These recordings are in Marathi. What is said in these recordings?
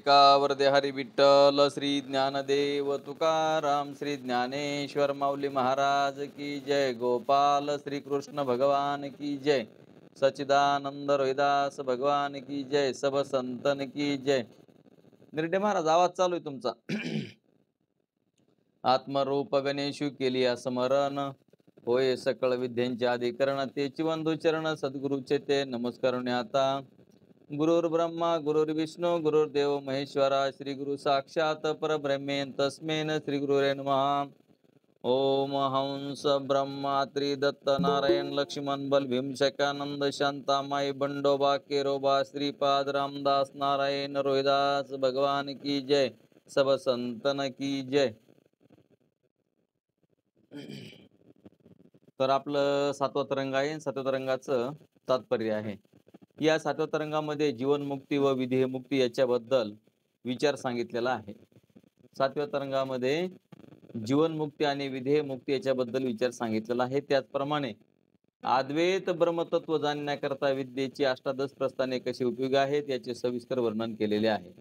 मालिकावर्ते हरी विठ्ठल श्री ज्ञानदेव तुकाराम श्री ज्ञानेश्वर माऊली महाराज की जय। गोपाल श्री कृष्ण भगवान की जय। सच्चिदानंद रोहिदास भगवान की जय। सब संतन की जय। निर्डे महाराज आवाज चालू आहे तुमचा। आत्मरूप गणेशु केली स्मरण, होय सकळ विद्यांचे अधिकरण, तेची वंदू चरण सद्गुरूचे ते नमस्कारुणी आता। गुरुर्ब्रह्मा गुरुर्विष्णू गुरुर्देव महेश्वरा, श्री गुरु साक्षात परब्रह्मेन तस्मेन श्री गुरुरे नमः। ओम हंस ब्रह्मा त्रिदत्त नारायण लक्ष्मण बल भीमशकानंद शांतामाई बंडोबा केरोबा श्रीपाद रामदास नारायण रोहिदास भगवान की जय। सब संतन की जय। तर आपलं 7वा तरंग आहे। 7व्या तरंगाचं तात्पर्य आहे, या 7व्या तरंगामध्ये जीवनमुक्ती व विधेय मुक्ती याच्याबद्दल विचार सांगितलेला आहे। 7व्या तरंगामध्ये जीवनमुक्ती आणि विधेय मुक्ती याच्याबद्दल विचार सांगितलेला आहे। त्याचप्रमाणे अद्वैत ब्रह्मतत्व जाणण्याकरता विद्येची अष्टादश प्रस्थाने कशी उपयोगी आहेत याचे सविस्तर वर्णन केलेले आहे।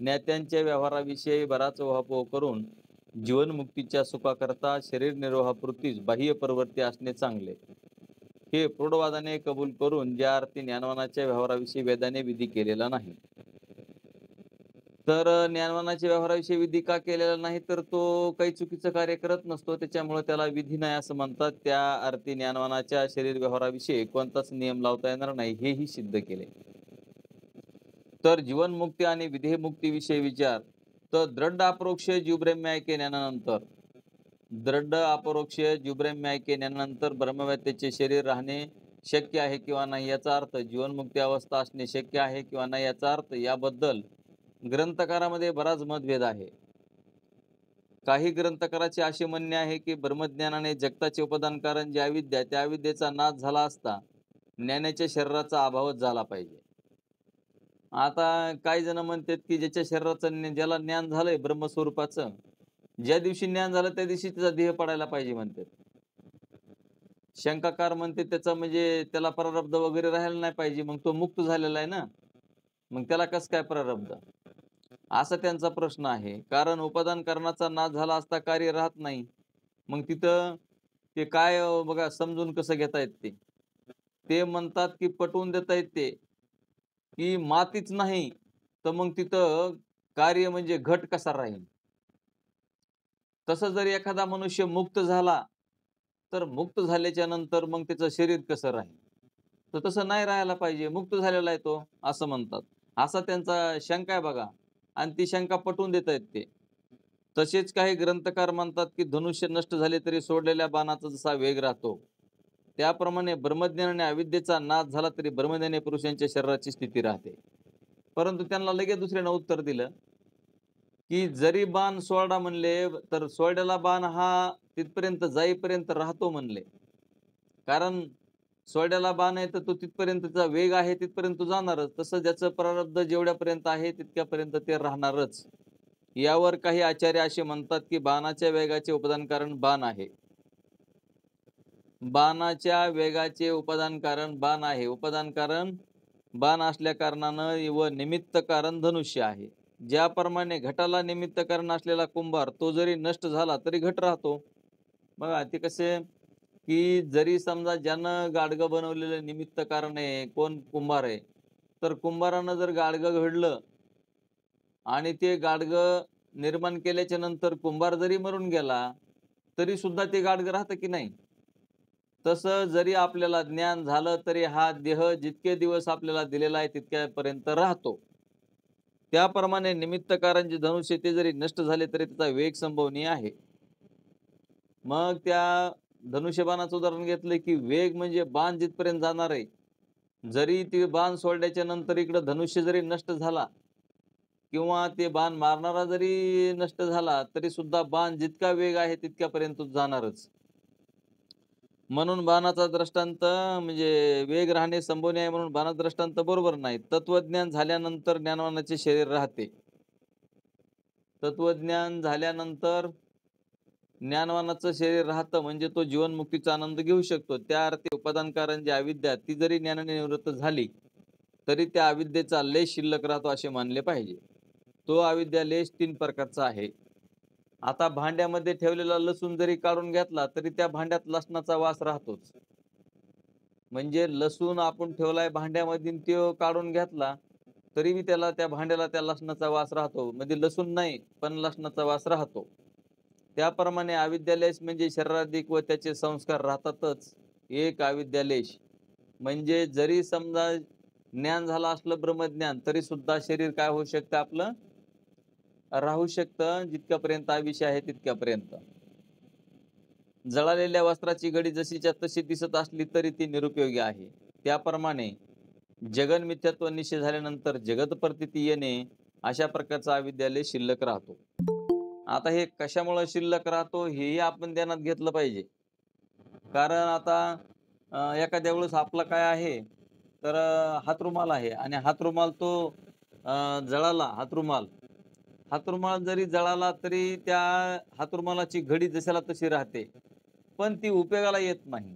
ज्ञात्यांच्या व्यवहाराविषयी बराच उहापोह करून जीवनमुक्तीच्या सुखाकरता शरीर निर्वाहापुरतीच बाह्य प्रवृत्ती असणे चांगले, हे प्रौढवादाने कबूल करून ज्या अर्थी ज्ञानवानाच्या व्यवहाराविषयी वेदाने विधी केलेला नाही। तर ज्ञानवानाच्या व्यवहाराविषयी विधी का केलेला नाही, तर तो काही चुकीचं कार्य करत नसतो, त्याच्यामुळे त्याला विधी नाही असं म्हणतात। त्या अर्थी ज्ञानवानाच्या शरीर व्यवहाराविषयी कोणताच नियम लावता येणार नाही, हेही सिद्ध केले। तर जीवनमुक्ती आणि विधेय मुक्तीविषयी विचार, तर दृढ अपरोक्ष जीवब्रह्म ऐके ज्ञानानंतर, दृढ अपरोक्ष जीवब्रह्म ऐके ज्ञानानंतर ब्रह्मवेत्तेचे शरीर राहणे शक्य आहे किंवा नाही याचा अर्थ, जीवनमुक्ती अवस्था असणे शक्य आहे किंवा नाही याचा अर्थ, याबद्दल ग्रंथकारामध्ये बराच मतभेद आहे। काही ग्रंथकाराचे असे म्हणणे आहे की ब्रह्मज्ञानाने जगताचे उपादान कारण जे अविद्या, त्या अविद्येचा नाश झाला असता ज्ञानाच्या शरीराचा अभावच झाला पाहिजे। आता काही जण म्हणतात की ज्याच्या शरीराचं, ज्याला ज्ञान झालंय ब्रह्मस्वरूपाचं, ज्या दिवशी ज्ञान झालं त्या दिवशी त्याचा देह पडायला पाहिजे म्हणतात। शंकाकार म्हणते त्याचा म्हणजे त्याला प्रारब्ध वगैरे राहायला नाही पाहिजे, मग तो मुक्त झालेला आहे ना, मग त्याला कसं काय प्रारब्ध, असा त्यांचा प्रश्न आहे। कारण उपादान करण्याचा नाश झाला असता कार्य राहत नाही, मग तिथं ते काय बघा समजून कसं घेता येत, ते म्हणतात की पटवून देता येते की मातीच नाही तर मग तिथं कार्य म्हणजे घट कसा राहील। तसं जर एखादा मनुष्य मुक्त झाला तर मुक्त झाल्याच्या नंतर मग त्याचं शरीर कसं राहील, तर तसं नाही राहायला पाहिजे, मुक्त झालेला आहे तो, असं म्हणतात। असा त्यांचा शंका आहे बघा, आणि ती शंका पटवून देता येते। तसेच काही ग्रंथकार म्हणतात की धनुष्य नष्ट झाले तरी सोडलेल्या बाणाचा जसा वेग राहतो, त्याप्रमाणे ब्रह्मज्ञानाने अविद्येचा नाश झाला तरी ब्रह्मज्ञानी पुरुषांच्या शरीराची स्थिती राहते। परंतु त्यांना लगेच दुसऱ्यानं उत्तर दिलं की जरी बाण सोडा म्हणले तर सोड्याला बाण हा तिथपर्यंत जाईपर्यंत राहतो म्हणले, कारण सोड्याला बाण आहे तर तो तिथपर्यंत त्याचा वेग आहे तिथपर्यंत जाणारच, तसं ज्याचं प्रारब्ध जेवढ्यापर्यंत आहे तितक्यापर्यंत ते राहणारच। यावर काही आचार्य असे म्हणतात की बाणाच्या वेगाचे उपादान कारण बाण आहे, बाणाच्या वेगाचे उपादान कारण बाण आहे, उपादान कारण बाण असल्या कारणानं व निमित्त कारण धनुष्य आहे। ज्याप्रमाणे घटाला निमित्त कारण असलेला कुंभार तो जरी नष्ट झाला तरी घट राहतो। बघा ते कसे की जरी समजा ज्यानं गाडगं बनवलेलं निमित्त कारण आहे, कोण कुंभार आहे, तर कुंभारानं जर गाडगं घडलं आणि ते गाडगं निर्माण केल्याच्या नंतर कुंभार जरी मरून गेला तरी सुद्धा ते गाडगं राहतं की नाही, तसं जरी आपल्याला ज्ञान झालं तरी हा देह जितके दिवस आपल्याला दिलेला आहे तितक्यापर्यंत राहतो। त्याप्रमाणे निमित्त कारण जे धनुष्य ते जरी नष्ट झाले तरी त्याचा वेग संभवनीय आहे। मग त्या धनुष्यबाणाचं उदाहरण घेतलं की वेग म्हणजे बाण जिथपर्यंत जाणार आहे, जरी ते बाण सोडल्याच्या नंतर इकडं धनुष्य जरी नष्ट झाला किंवा ते बाण मारणारा जरी नष्ट झाला तरी सुद्धा बाण जितका वेग आहे तितक्यापर्यंत जाणारच। म्हणून बाणाचा दृष्टांत म्हणजे वेग राहणे संभवनीय आहे, म्हणून बाणाचा दृष्टांत बरोबर नाही। तत्वज्ञान झाल्यानंतर ज्ञानवानाचे शरीर राहते, तत्वज्ञान झाल्यानंतर ज्ञानवानाचं शरीर राहतं म्हणजे तो जीवनमुक्तीचा आनंद घेऊ शकतो। त्या अर्थी उपादान कारण जी अविद्या ती जरी ज्ञानाने निवृत्त झाली तरी त्या अविद्येचा लय शिल्लक राहतो असे मानले पाहिजे। तो अविद्यालेश 3 प्रकारचा आहे. आता भांड्यामध्ये ठेवलेला लसूण जरी काढून घेतला तरी त्या भांड्यात लसणाचा वास राहतोच. म्हणजे लसूण आपण ठेवलाय भांड्यामध्ये आणि तो काढून घेतला, तरी बी त्याला त्या भांड्याला त्या लसणाचा वास राहतो. म्हणजे लसूण नाही, पण लसणाचा वास राहतो. त्याप्रमाणे अविद्यालेश म्हणजे शरीराधिक व त्याचे संस्कार राहतातच. एक अविद्यालेश म्हणजे जरी समजा ज्ञान झालं असलं ब्रह्मज्ञान, तरी सुद्धा शरीर काय होऊ शकतं आपलं? राहू शकतं. जितक्यापर्यंत आयुष्य आहे तितक्यापर्यंत. जळालेल्या वस्त्राची घडी जशीच्या तशी दिसत असली तरी ती निरुपयोगी आहे. त्याप्रमाणे जगन मिथ्यात्व निश्चय झाल्यानंतर जगत प्रतीती येणे अशा प्रकारचा अविद्यालय शिल्लक राहतो. आता हे कशामुळे शिल्लक राहतो हेही आपण ध्यानात घेतलं पाहिजे. कारण आता एखाद्या वेळेस आपला काय आहे तर हातरुमाल आहे आणि हातरुमाल तो जळाला हातरुमाल जरी जळाला तरी त्या हातरुमालाची घडी जशाला तशी राहते, पण ती उपयोगाला येत नाही.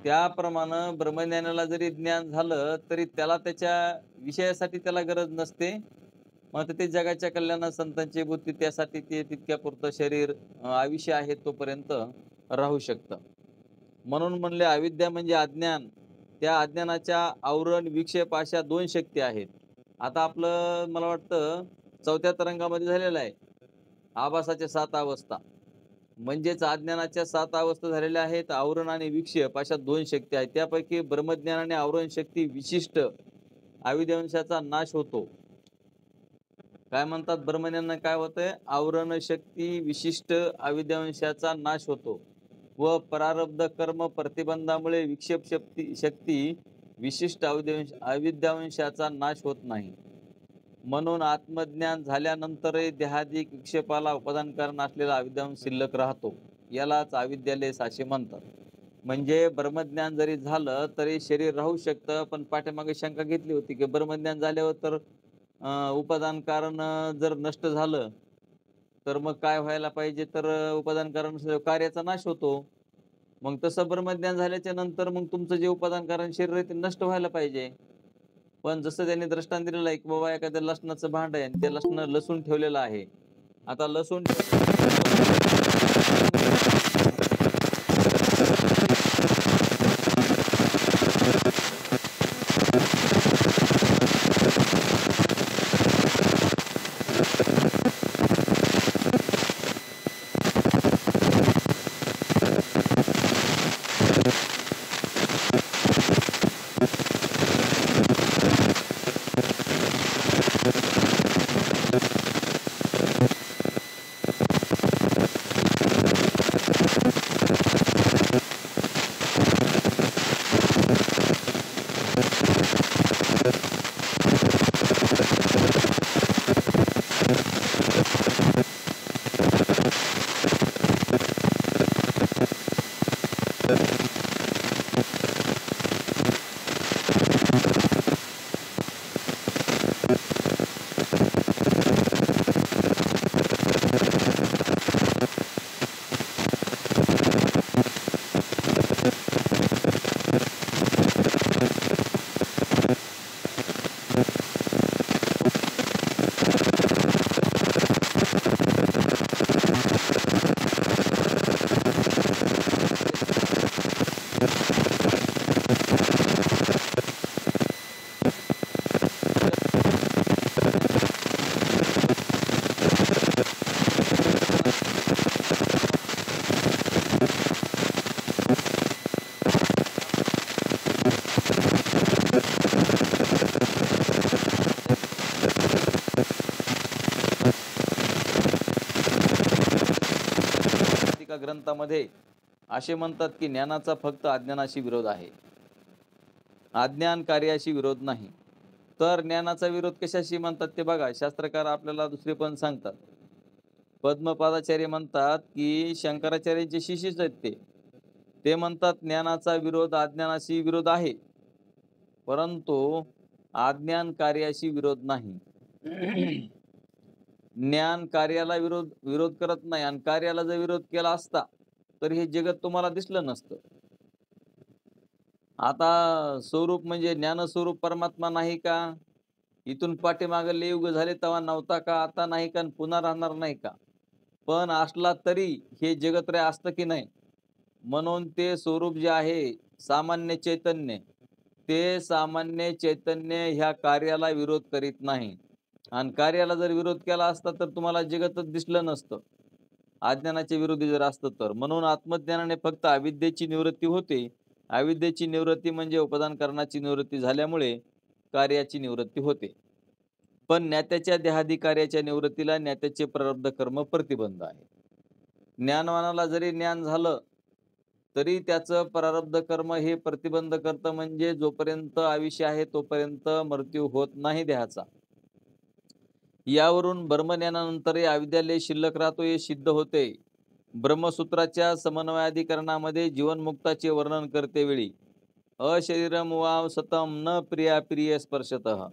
त्याप्रमाणे ब्रह्मज्ञानाला जरी ज्ञान झालं तरी त्याला त्याच्या विषयासाठी त्याला गरज नसते. मग ते जगाच्या कल्याणात संतांची बुद्धी त्यासाठी ते तितक्यापुरतं शरीर आयुष्य आहे तोपर्यंत राहू शकतं. म्हणून म्हणले अविद्या म्हणजे अज्ञान. त्या अज्ञानाच्या आवरण विक्षेप अशा 2 शक्ती आहेत. आता आपलं मला वाटतं 4थ्या तरंगामध्ये झालेलं आहे. आभासाच्या 7 अवस्था. म्हणजेच अज्ञानाच्या 7 अवस्था झालेल्या आहेत. आवरण आणि विक्षेप अशा 2 शक्ती आहेत. त्यापैकी ब्रह्मज्ञान आणि आवरण शक्ती विशिष्ट अविद्यावंशाचा नाश होतो. काय म्हणतात ब्रह्मज्ञानानं काय होतंय? आवरण शक्ती विशिष्ट अविद्यावंशाचा नाश होतो व प्रारब्ध कर्म प्रतिबंधामुळे विक्षेप शक्ती विशिष्ट अविद्यावंशाचा नाश होत नाही. म्हणून आत्मज्ञान झाल्यानंतरही देहादिक विक्षेपाला उपादान कारण असलेला अविद्यावंश शिल्लक राहतो. यालाच अविद्यालेश असे म्हणतात. म्हणजे ब्रह्मज्ञान जरी झालं तरी शरीर राहू शकतं, पण पाठीमागे शंका घेतली होती की ब्रह्मज्ञान झाल्यावर तर उपादान कारण जर नष्ट झालं तर मग काय व्हायला पाहिजे? तर उपादान कारण कार्याचा नाश होतो. मग तसं ब्रह्मज्ञान झाल्याच्या नंतर मग तुमचं जे उपादान कारण शरीर आहे ते नष्ट व्हायला पाहिजे. पण जसं त्यांनी दृष्टांत दिलेलं आहे की बाबा एखाद्या लसणाचं भांड आहे आणि ते लसूण ठेवलेलं आहे. आता लसूण ग्रंथामध्ये असे म्हणतात की ज्ञानाचा फक्त अज्ञानाशी विरोध आहे, अज्ञान कार्याशी विरोध नाही. तर ज्ञानाचा विरोध कशाशी म्हणतात ते बघा, शास्त्रकार आपल्याला दुसरे पण सांगतात. पद्मपादाचार्य म्हणतात की शंकराचार्यांचे शिष्यच आहेत ते म्हणतात ज्ञानाचा विरोध अज्ञानाशी विरोध आहे, परंतु अज्ञान कार्याशी विरोध नाही. ज्ञान कार्याला विरोध करत नाही आणि कार्याला जर विरोध केला असता तर हे जगत तुम्हाला दिसलं नसतं. आता स्वरूप म्हणजे ज्ञानस्वरूप परमात्मा नाही का? इथून पाठीमागे लय युग झाले तेव्हा नव्हता का, आता नाही का, आणि पुन्हा राहणार नाही का? पण असला तरी हे जगत्रय असतं की नाही? म्हणून ते स्वरूप जे आहे सामान्य चैतन्य, ते सामान्य चैतन्य ह्या कार्याला विरोध करीत नाही. आणि कार्याला जर विरोध केला असता तर तुम्हाला जगतच दिसलं नसतं. अज्ञानाच्या विरोधी जर असतं तर. म्हणून आत्मज्ञानाने फक्त अविद्येची निवृत्ती होते. अविद्येची निवृत्ती म्हणजे उपादानकारणाची निवृत्ती झाल्यामुळे कार्याची निवृत्ती होते. पण ज्ञात्याच्या देहाधिकार्याच्या निवृत्तीला ज्ञात्याचे प्रारब्ध कर्म प्रतिबंध आहे. ज्ञानवानाला जरी ज्ञान झालं, तरी त्याचं प्रारब्ध कर्म हे प्रतिबंध करतं, म्हणजे जोपर्यंत आयुष्य आहे तोपर्यंत मृत्यू होत नाही देहाचा. यावरून ब्रह्मज्ञानानंतरही अविद्यालय शिल्लक राहतो हे सिद्ध होते. ब्रह्मसूत्राच्या समन्वयाधिकरणामध्ये जीवनमुक्ताचे वर्णन करतेवेळी अशरीरम वाव सतम न प्रिया प्रिय स्पर्शतः,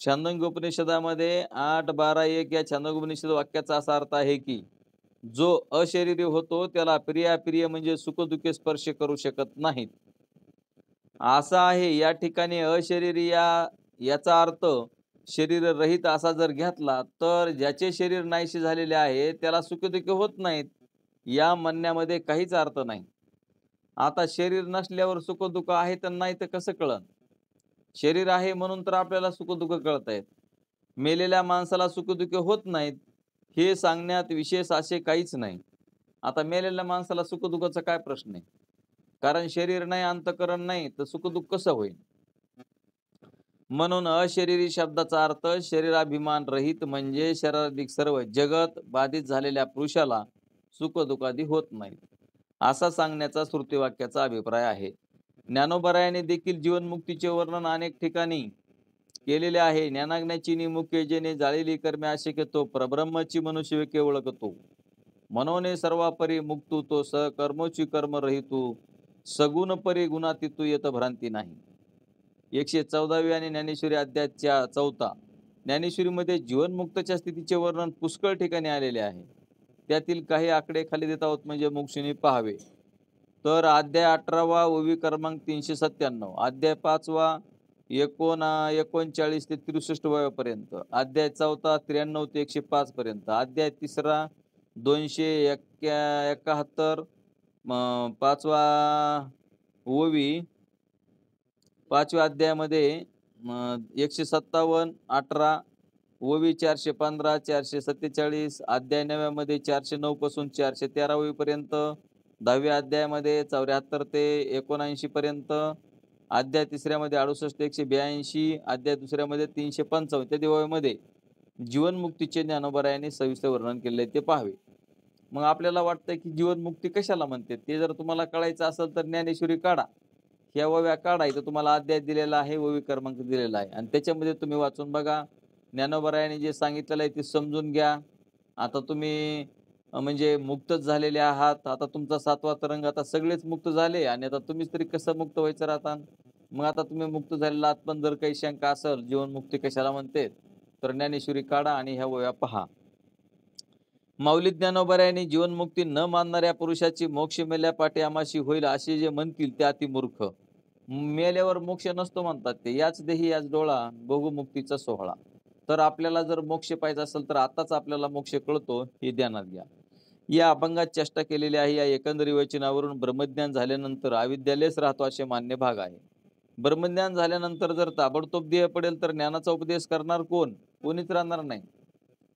छांदोग्योपनिषदामध्ये 8, 12, 1 या छांदोग्योपनिषद वाक्याचा असा अर्थ आहे की जो अशरीरी होतो त्याला प्रिय म्हणजे सुखदुःखे स्पर्श करू शकत नाहीत, असा आहे. या ठिकाणी अशरीरी याचा अर्थ शरीर रहित असा जर घेतला तर ज्याचे शरीर नाहीसे झालेले आहे त्याला सुखदुःख होत नाहीत, या म्हणण्यामध्ये काहीच अर्थ नाही. आता शरीर नसल्यावर सुखदुःख आहे तर नाही तर कसं कळन? शरीर आहे म्हणून तर आपल्याला सुखदुःख कळत आहेत. मेलेल्या माणसाला सुखदुःख होत नाहीत हे सांगण्यात विशेष असे काहीच नाही. आता मेलेल्या माणसाला सुखदुःखाचा काय प्रश्न आहे? कारण शरीर नाही, अंतःकरण नाही, तर सुखदुःख कसं होईल? म्हणून अशरीरी शब्दाचा अर्थ शरीराभिमान रहित म्हणजे शरीराधिक सर्व जगत बाधित झालेल्या पुरुषाला सुखदुःखादी होत नाही, असा सांगण्याचा श्रुतिवाक्याचा अभिप्राय आहे. ज्ञानोबरायाने देखील जीवनमुक्तीचे वर्णन अनेक ठिकाणी केलेले आहे. ज्ञानाग्न्याची निमुखे जेणे जाळलेली कर्मे आशेकेतो परब्रह्मची मनुष्य केवळ ओळखतो, मनोने सर्वापरी मुक्तू तो कर्मोची कर्म रहितू, सगुण परी गुणातीतू येत भ्रांती नाही. 114वी आणि ज्ञानेश्वरी अध्यायाच्या 4. ज्ञानेश्वरीमध्ये जीवनमुक्तच्या स्थितीचे वर्णन पुष्कळ ठिकाणी आलेले आहे. त्यातील काही आकडे खाली देत आहोत, म्हणजे मोक्षिणी पाहावे. तर अध्याय 18वा ओवी क्रमांक 397, अध्याय 5वा 39 ते 63 पर्यंत, अध्याय 4 93 ते 105 पर्यंत, अध्याय 3 271, 5वा ओवी 5व्या अध्यायामध्ये 157, 18 ओवी 415, 447, अध्याय 9मध्ये 409 पासून 413 ओवीपर्यंत, 10व्या अध्यायामध्ये 74 ते 79 पर्यंत, अध्याय 3मध्ये 68 ते 182, अध्याय 2मध्ये 355 इत्यादी ओवीमध्ये जीवनमुक्तीचे ज्ञानोबरायाने सविस्तर वर्णन केले ते पाहावे. मग आपल्याला वाटतं की जीवनमुक्ती कशाला म्हणते, ते जर तुम्हाला कळायचं असेल तर ज्ञानेश्वरी काढा, ह्या ओव्या काढा, इथं तुम्हाला अध्याय दिलेला आहे, ओवी क्रमांक दिलेला आहे, आणि त्याच्यामध्ये तुम्ही वाचून बघा. ज्ञानोबरायाने जे सांगितलेलं आहे ते समजून घ्या. आता तुम्ही म्हणजे मुक्तच झालेले आहात. आता तुमचा 7वा तरंग, आता सगळेच मुक्त झाले आणि आता तुम्हीच तरी कसं मुक्त व्हायचं राहता? मग आता तुम्ही मुक्त झालेला आहात, पण जर काही शंका असेल जीवनमुक्ती कशाला म्हणते, तर ज्ञानेश्वरी काढा आणि ह्या ओव्या पहा. माऊली ज्ञानोबरायाने जीवनमुक्ती न मानणाऱ्या पुरुषाची मोक्ष मेल्यापाठी आमाशी होईल असे जे म्हणतील ते अतिमूर्ख. मेल्यावर मोक्ष नसतो म्हणतात ते, याच देही याच डोळा बघू मुक्तीचा सोहळा. तर आपल्याला जर मोक्ष पाहिजे असेल तर आताच आपल्याला मोक्ष कळतो हे ध्यानात घ्या. या अभंगात चेष्टा केलेली आहे. या एकंदरी वचनावरून ब्रह्मज्ञान झाल्यानंतर अविद्यालयच राहतो असे मान्य भाग आहे. ब्रह्मज्ञान झाल्यानंतर जर ताबडतोब देह पडेल तर ज्ञानाचा उपदेश करणार कोण? कोणीच राहणार नाही.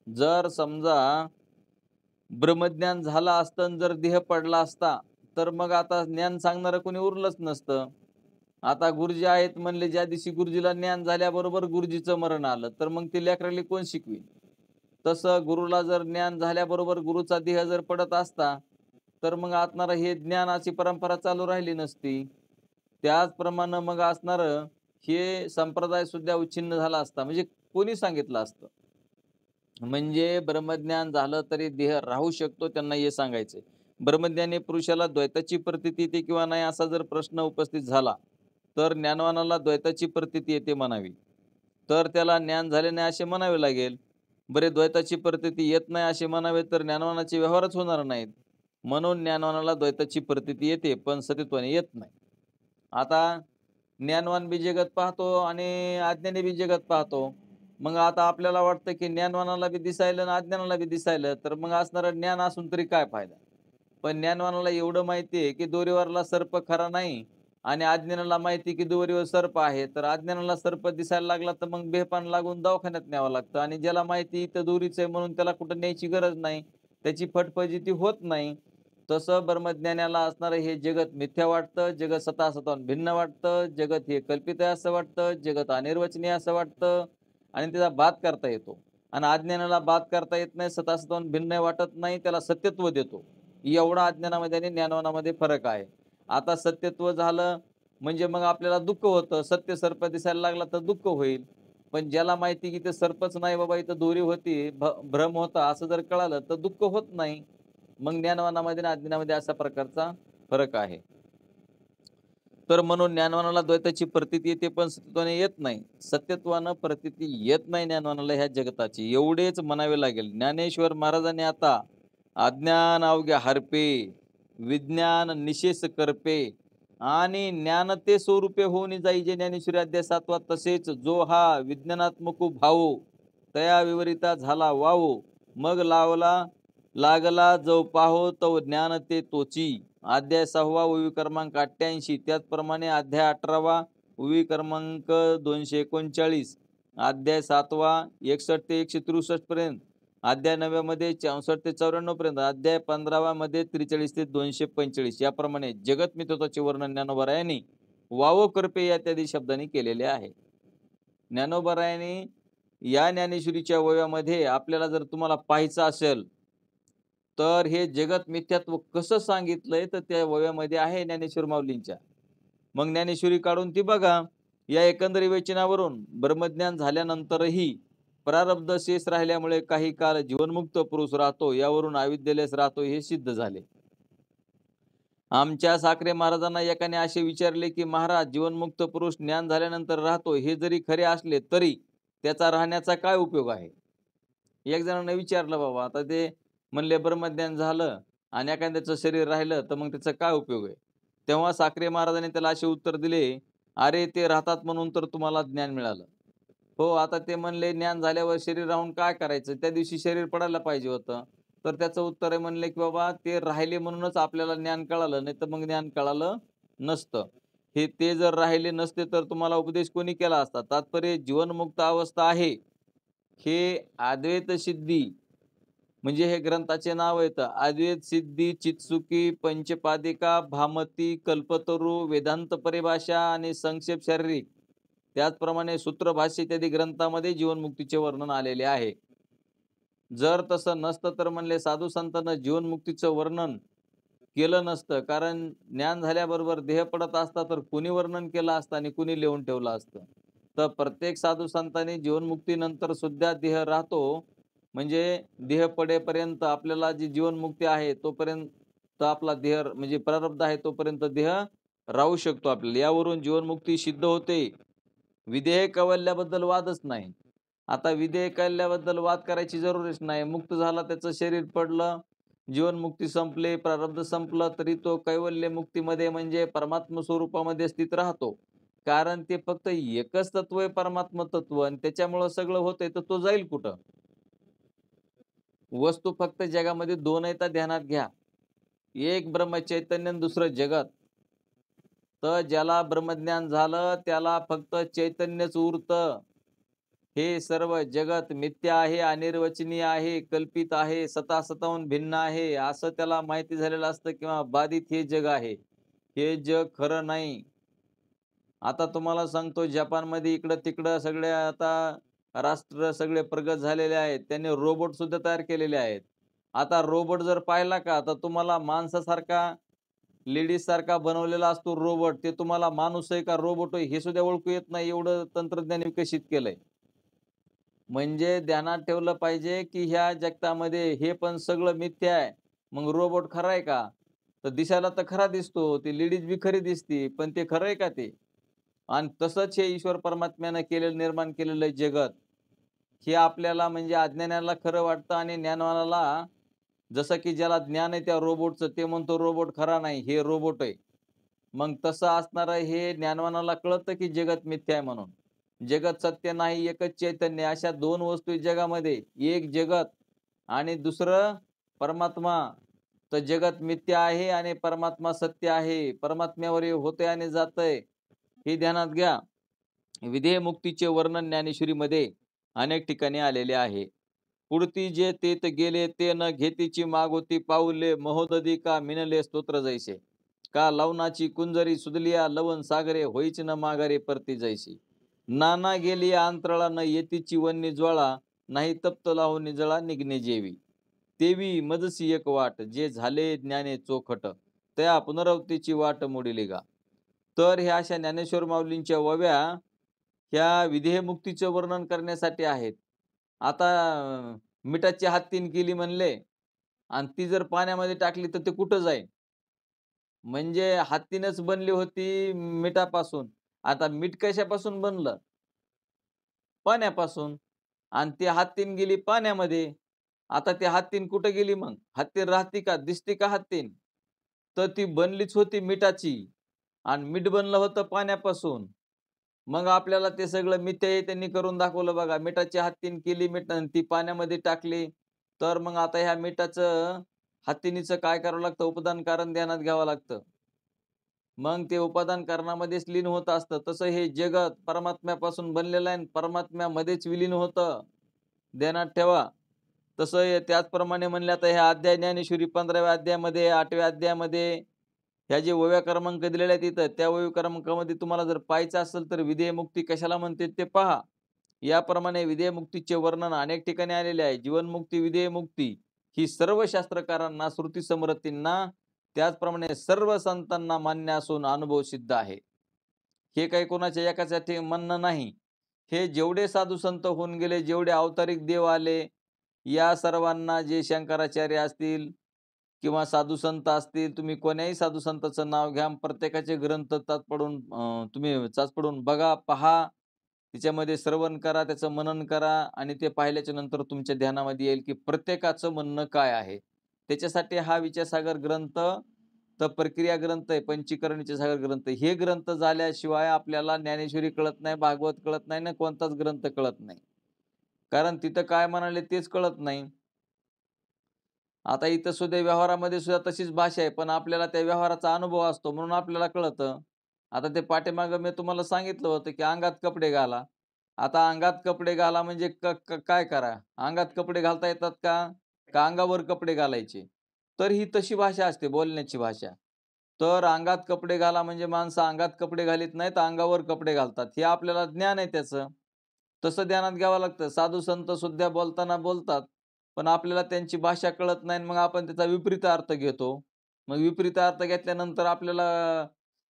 जर समजा ब्रह्मज्ञान झाला असतं, जर देह पडला असता, तर मग आता ज्ञान सांगणारं कोणी उरलंच नसतं. आता गुरुजी आहेत म्हणले, ज्या दिवशी गुरुजीला ज्ञान झाल्याबरोबर गुरुजीचं मरण आलं, तर मग ते लेकराला कोण शिकवी? तसं गुरुला जर ज्ञान झाल्याबरोबर गुरुचा देह जर पडत असता, तर मग असणार हे ज्ञानाची परंपरा चालू राहिली नसती. त्याचप्रमाणे मग असणार हे संप्रदाय सुद्धा उच्छिन्न झाला असता, म्हणजे कोणी सांगितलं असतं? म्हणजे ब्रह्मज्ञान झालं तरी देह राहू शकतो, त्यांना हे सांगायचंय. ब्रह्मज्ञानी पुरुषाला द्वैताची प्रतीती येते किंवा नाही असा जर प्रश्न उपस्थित झाला, तर ज्ञानवानाला द्वैताची प्रतीती येते म्हणावी, तर त्याला ज्ञान झाले नाही असे म्हणावे लागेल. बरे, द्वैताची प्रतीती येत नाही असे म्हणावे तर ज्ञानवानाचे व्यवहारच होणार नाहीत. म्हणून ज्ञानवानाला द्वैताची प्रतीती येते पण सतीत्वाने येत नाही. आता ज्ञानवान बी जगत पाहतो आणि अज्ञानी बी जगत पाहतो. मग आता आपल्याला वाटतं की ज्ञानवानाला बी दिसायलं आणि अज्ञानाला बी दिसायलं, तर मग असणारं ज्ञान असून तरी काय फायदा? पण ज्ञानवानाला एवढं माहिती आहे की दोरीवरला सर्प खरा नाही आणि अज्ञानाला माहिती की दोरीवर सर्प आहे. तर अज्ञानाला सर्प दिसायला लागला तर मग बेपान लागून दवाखान्यात न्यावं लागतं आणि ज्याला माहिती इथं दोरीचं आहे म्हणून त्याला कुठं न्यायची गरज नाही. त्याची फटफजिती होत नाही. तसं ब्रह्मज्ञानाला असणारं हे जगत मिथ्या वाटतं, जगत सतासताहून भिन्न वाटतं, जगत हे कल्पित आहे असं वाटतं, जगत अनिर्वचनीय असं वाटतं आणि त्याचा बाद करता येतो. आणि अज्ञानाला बाद करता येत नाही, सतासताहून भिन्न वाटत नाही, त्याला सत्यत्व देतो. एवढा अज्ञानामध्ये आणि ज्ञानवानामध्ये फरक आहे. आता सत्यत्व झालं म्हणजे मग आपल्याला दुःख होतं. सत्य सर्प दिसायला लागला तर दुःख होईल. पण ज्याला माहिती की ते सर्पच नाही बाबा इथं दोरी होती, भ्रम होता असं जर कळालं तर दुःख होत नाही. मग ज्ञानवानामध्ये आणि अज्ञानामध्ये अशा प्रकारचा फरक आहे. तर म्हणून ज्ञानवानाला द्वैताची प्रतीती येते पण सत्यत्वाने येत नाही. सत्यत्वानं प्रतीती येत नाही ज्ञानवानाला ह्या जगताची, एवढेच म्हणावे लागेल. ज्ञानेश्वर महाराजांनी आता अज्ञान अवघ्या हरपे, विज्ञान निशेष करपे आणि ज्ञान ते स्वरूपे होऊन जाई जे ज्ञानेश्वरी अध्याय 7 तसेच जो हा विज्ञानात्मक भावो तया विवरिता झाला वावो मग लागला जो पाहो तो ज्ञान ते तोची. अध्याय 6 ओवी क्रमांक 88. त्याचप्रमाणे अध्याय 18 ओवी क्रमांक 239, अध्याय 7 61 ते 163 पर्यंत, अध्याय 9 मध्ये 64 ते 94 पर्यंत, अध्याय 15 मध्ये 43 ते 245 याप्रमाणे जगत मिथ्यात्वाचे वर्णन ज्ञानोबरायांनी वावो करपे या इत्यादी शब्दांनी केलेले आहे. ज्ञानोबरायांनी या ज्ञानेश्वरीच्या ओव्यामध्ये आपल्याला जर तुम्हाला पाहायचं असेल तर हे जगत मिथ्यात्व कसं सांगितलंय तर त्या ओव्यामध्ये आहे ज्ञानेश्वर माऊलींच्या. मग ज्ञानेश्वरी काढून ती बघा. या एकंदरी विवेचनावरून ब्रह्मज्ञान झाल्यानंतरही प्रारब्ध शेष राहिल्यामुळे काही काळ जीवनमुक्त पुरुष राहतो, यावरून अविद्येलेस राहतो हे सिद्ध झाले. आमच्या साखरे महाराजांना एकाने असे विचारले की महाराज, जीवनमुक्त पुरुष ज्ञान झाल्यानंतर राहतो हे जरी खरे असले तरी त्याचा राहण्याचा काय उपयोग आहे? एक जणांना विचारलं बाबा. आता ते म्हणले ब्रह्मज्ञान झालं आणि एखाद्याचं शरीर राहिलं तर मग त्याचा काय उपयोग आहे? तेव्हा साखरे महाराजांनी त्याला असे उत्तर दिले, अरे ते राहतात म्हणून तर तुम्हाला ज्ञान मिळालं. हो, आता ते म्हणले ज्ञान झाल्यावर शरीर राहून काय करायचं? त्या दिवशी शरीर पडायला पाहिजे होतं. तर त्याचं उत्तर आहे म्हणले की बाबा ते राहिले म्हणूनच आपल्याला ज्ञान कळालं, नाही तर मग ज्ञान कळालं नसतं. ते जर राहिले नसते तर तुम्हाला उपदेश कोणी केला असता? तात्पर्य जीवनमुक्त अवस्था आहे हे अद्वैत सिद्धी म्हणजे हे ग्रंथाचे नाव येतं. अद्वैत सिद्धी, चित्सुकी, पंचपादिका, भामती, कल्पतरू, वेदांत परिभाषा आणि संक्षेप शारीरिक, त्याचप्रमाणे सूत्रभाष्य इत्यादी ग्रंथामध्ये जीवनमुक्तीचे वर्णन आलेले आहे. जर तसं नसतं तर म्हणले साधू संतांना जीवनमुक्तीचं वर्णन केलं नसतं, कारण ज्ञान झाल्याबरोबर देह पडत असता तर कुणी वर्णन केलं असतं आणि कुणी लिहून ठेवलं असतं. तर प्रत्येक साधू संतांनी जीवनमुक्तीनंतर सुद्धा देह राहतो, म्हणजे देह पडेपर्यंत आपल्याला जी जीवनमुक्ती आहे तोपर्यंत आपला देह म्हणजे प्रारब्ध आहे तोपर्यंत देह राहू शकतो आपल्याला. यावरून जीवनमुक्ती सिद्ध होते. विधेय कैवल्याबद्दल वादच नाही. आता विधेय कैवल्याबद्दल वाद करायची जरूरच नाही. मुक्त झाला, त्याचं शरीर पडलं, जीवनमुक्ती संपली, प्रारब्ध संपलं, तरी तो कैवल्य मुक्तीमध्ये म्हणजे परमात्म स्वरूपामध्ये स्थित राहतो. कारण ते फक्त एकच तत्व आहे, परमात्म तत्व, आणि त्याच्यामुळं सगळं होतंय, तर तो जाईल कुठं? वस्तू फक्त जगामध्ये दोन आहेत, ध्यानात घ्या. एक ब्रह्मचैतन्य आणि दुसरं जगत. तर ज्याला ब्रह्मज्ञान झालं त्याला फक्त चैतन्यच उरतं. हे सर्व जगत मिथ्या आहे, अनिर्वचनीय आहे, कल्पित आहे, सतासताहून भिन्न आहे असं त्याला माहिती झालेलं असतं, किंवा बाधित हे जग आहे. हे जग खरं नाही. आता तुम्हाला सांगतो, जपानमध्ये इकडं तिकडं सगळे आता राष्ट्र सगळे प्रगत झालेले आहेत. त्यांनी रोबोट सुद्धा तयार केलेले आहेत. आता रोबोट जर पाहिला का तर तुम्हाला माणसासारखा, लेडीज सारखा बनवलेला असतो रोबोट. ते तुम्हाला माणूस आहे का रोबोट आहे हे सुद्धा ओळखू येत नाही, एवढं तंत्रज्ञान विकसित केलंय. म्हणजे ध्यानात ठेवलं पाहिजे की ह्या जगतामध्ये हे पण सगळं मिथ्या आहे. मग रोबोट खरा आहे का? तर दिसायला तर खरा दिसतो, ती लेडीज बी खरी दिसती, पण ते खरं आहे का ते? आणि तसंच हे ईश्वर परमात्म्यानं केलेलं, निर्माण केलेलं जगत हे आपल्याला म्हणजे अज्ञानाला खरं वाटतं आणि ज्ञानवानाला, जसं की ज्याला ज्ञान आहे त्या रोबोटचं, ते म्हणतो रोबोट खरा नाही, हे रोबोट आहे. मग तसं असणारं हे ज्ञानवानाला कळतं की जगत मिथ्या आहे म्हणून. जगत सत्य नाही, एकच चैतन्य. अशा दोन वस्तू आहेत जगामध्ये. एक जगत आणि दुसरं परमात्मा. तर जगत मिथ्या आहे आणि परमात्मा सत्य आहे. परमात्म्यावर हे होतंय आणि जातंय, हे ध्यानात घ्या. विधेय मुक्तीचे वर्णन ज्ञानेश्वरीमध्ये अनेक ठिकाणी आलेले आहे. पुढती जे तेत गेले ते न घेतीची मागोती पाऊले महोदधी का मिनले स्तोत्र जैसे. का लवनाची कुंजरी सुदलिया लवन सागरे होईच न माघारे परती जैसी. नाना गेली अंतराळा न येतीची वन्नी ज्वाळा नाही तप्त लावून निजळा निघणे जेवी. तेवी मजसी एक वाट जे झाले ज्ञाने चोखट त्या पुनरावृत्तीची वाट मोडिली गा. तर ह्या अशा ज्ञानेश्वर माऊलींच्या ओव्या ह्या विधेयमुक्तीचं वर्णन करण्यासाठी आहेत. आता मिठाची हत्तीन केली म्हणले आणि ती जर पाण्यामध्ये टाकली तर ते कुठं जाईल? म्हणजे हत्तीनच बनली होती मिठापासून. आता मीठ कशापासून बनलं? पाण्यापासून. आणि ती हत्तीन गेली पाण्यामध्ये. आता ती हत्तीन कुठं गेली मग? हत्तीन राहती का? दिसती का हत्तीन? तर ती बनलीच होती मिठाची आणि मीठ बनलं होतं पाण्यापासून. मग आपल्याला ते सगळं मिथ्या आहे त्यांनी करून दाखवलं बघा. मिठाची हत्तीन केली मीठ आणि ती पाण्यामध्ये टाकली. तर मग आता ह्या मिठाचं हत्तीनीचं काय करावं लागतं? उपदान कारण ध्यानात घ्यावं लागतं. मग ते उपादान कारणामध्येच लीन होत असतं. तसं हे जगत परमात्म्यापासून बनलेलं आहे आणि परमात्म्यामध्येच विलीन होतं. ध्यानात ठेवा. तसं त्याचप्रमाणे म्हणले आता ह्या अध्याय ज्ञानेश्वरी 15व्या अध्यायामध्ये 8व्या अध्यायामध्ये ह्या जे ओव्या क्रमांक दिलेल्या आहेत इथं, त्या ओवी क्रमांकामध्ये तुम्हाला जर पाहायचं असेल तर विधेयमुक्ती कशाला म्हणते ते पहा. याप्रमाणे विधेयमुक्तीचे वर्णन अनेक ठिकाणी आलेले आहे. जीवनमुक्ती, विधेयमुक्ती ही सर्व शास्त्रकारांना, श्रुती समर्थींना, त्याचप्रमाणे सर्व संतांना मान्य असून अनुभव सिद्ध आहे. हे काही कोणाच्या एकासाठी म्हणणं नाही. हे जेवढे साधू संत होऊन गेले, जेवढे अवतारिक देव आले, या सर्वांना जे शंकराचार्य असतील किंवा साधू संत असतील, तुम्ही कोण्याही साधू संताचं नाव घ्या, प्रत्येकाचे ग्रंथ तुम्ही चाचपडून बघा, पहा. त्याच्यामध्ये श्रवण करा, त्याचं मनन करा आणि ते पाहिल्याच्या नंतर तुमच्या ध्यानामध्ये येईल, की प्रत्येकाचं म्हणणं काय आहे. त्याच्यासाठी हा विचारसागर ग्रंथ तर प्रक्रिया ग्रंथ आहे, पंचीकरण विचारसागर ग्रंथ. हे ग्रंथ झाल्याशिवाय आपल्याला ज्ञानेश्वरी कळत नाही, भागवत कळत नाही ना कोणताच ग्रंथ कळत नाही. कारण तिथं काय म्हणाले तेच कळत नाही. आता इथं सुद्धा व्यवहारामध्ये सुद्धा तशीच भाषा आहे, पण आपल्याला त्या व्यवहाराचा अनुभव असतो म्हणून आपल्याला कळतं. आता ते पाठीमागं मी तुम्हाला सांगितलं होतं, की अंगात कपडे घाला. आता अंगात कपडे घाला म्हणजे काय करा? अंगात कपडे घालता येतात का? का अंगावर कपडे घालायचे? तर ही तशी भाषा असते बोलण्याची भाषा. तर अंगात कपडे घाला म्हणजे माणसं अंगात कपडे घालीत नाहीत, अंगावर कपडे घालतात. हे आपल्याला ज्ञान आहे त्याचं. तसं ध्यानात घ्यावं लागतं. साधू संत सुद्धा बोलताना बोलतात. पण आपल्याला त्यांची भाषा कळत नाही आणि मग आपण त्याचा विपरीत अर्थ घेतो. मग विपरीत अर्थ घेतल्यानंतर आपल्याला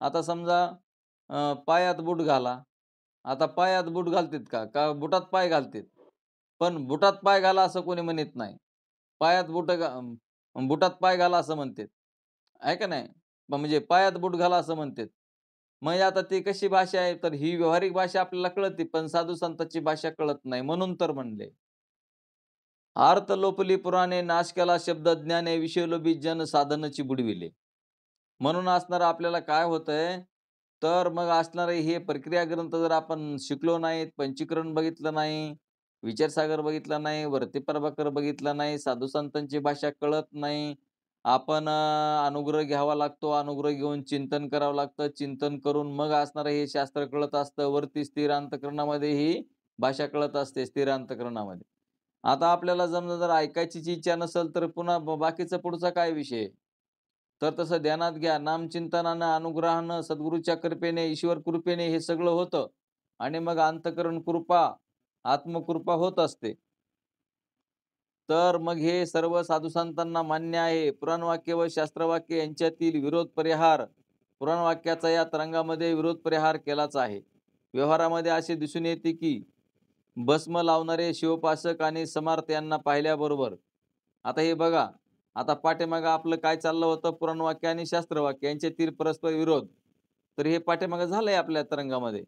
आता समजा पायात बूट घाला. आता पायात बूट घालतात का? का बुटात पाय घालतात? पण बुटात पाय घाला असं कोणी म्हणत नाही. पायात बुटात पाय घाला असं म्हणतात. आहे का नाही? म्हणजे पायात बूट घाला असं म्हणतात. मग आता ती कशी भाषा आहे? तर ही व्यावहारिक भाषा आपल्याला कळते, पण साधू संतांची भाषा कळत नाही. म्हणून तर म्हणले. अर्थ लोपली पुराणे नाश केला शब्द ज्ञाने विषय लोभी जन साधनची बुडविले. म्हणून असणार आपल्याला काय होतंय, तर मग असणारे हे प्रक्रिया ग्रंथ जर आपण शिकलो नाहीत, पंचीकरण बघितलं नाही, विचारसागर बघितला नाही, वर्ती प्रभाकर बघितला नाही, साधू संतांची भाषा कळत नाही. आपण अनुग्रह घ्यावा लागतो. अनुग्रह घेऊन चिंतन करावं लागतं. चिंतन करून मग असणारं हे शास्त्र कळत असतं. वरती स्थिर अंतःकरणामध्ये ही भाषा कळत असते स्थिर अंतःकरणामध्ये. आता आपल्याला समजा जर ऐकायचीच इच्छा नसेल, तर पुन्हा बाकीचा पुढचा काय विषय? तर तसं ध्यानात घ्या. नामचिंतनानं, अनुग्रहानं, सद्गुरूच्या कृपेने, ईश्वर कृपेने हे सगळं होतं आणि मग अंतःकरण कृपा, आत्मकृपा होत असते. तर मग हे सर्व साधू संतांना मान्य आहे. पुराणवाक्य व शास्त्रवाक्य यांच्यातील विरोध परिहार, पुराणवाक्याचा या तरंगामध्ये विरोध परिहार केलाच आहे. व्यवहारामध्ये असे दिसून येते की भस्म लावणारे शिवोपासक आणि समर्थ यांना पाहिल्याबरोबर आता हे बघा, आता पाठीमागं आपलं काय चाललं होतं, पुराणवाक्य आणि शास्त्रवाक्य यांच्यातील परस्पर विरोध. तर हे पाठीमागं झालंय आपल्या तरंगामध्ये.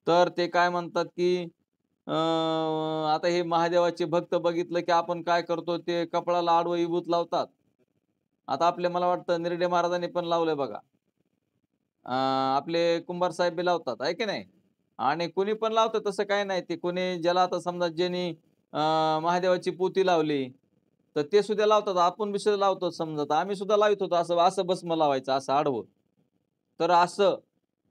तर ते काय म्हणतात की आता हे महादेवाचे भक्त बघितलं की आपण काय करतो, ते कपाळाला आडवं विभूत लावतात. आता मला वाटतं निर्डे महाराजांनी पण लावलंय बघा. आपले कुंभार साहेब बी लावतात, आहे की नाही? आणि कोणी पण लावतं तसं काही नाही. ते कोणी ज्याला आता समजा ज्यांनी महादेवाची पोथी लावली, तर ते सुद्धा लावतात. आपण बी सुद्धा लावतो समजा. तर आम्ही सुद्धा लावित होतो असं असं भस्म लावायचं असं आडवं. तर असं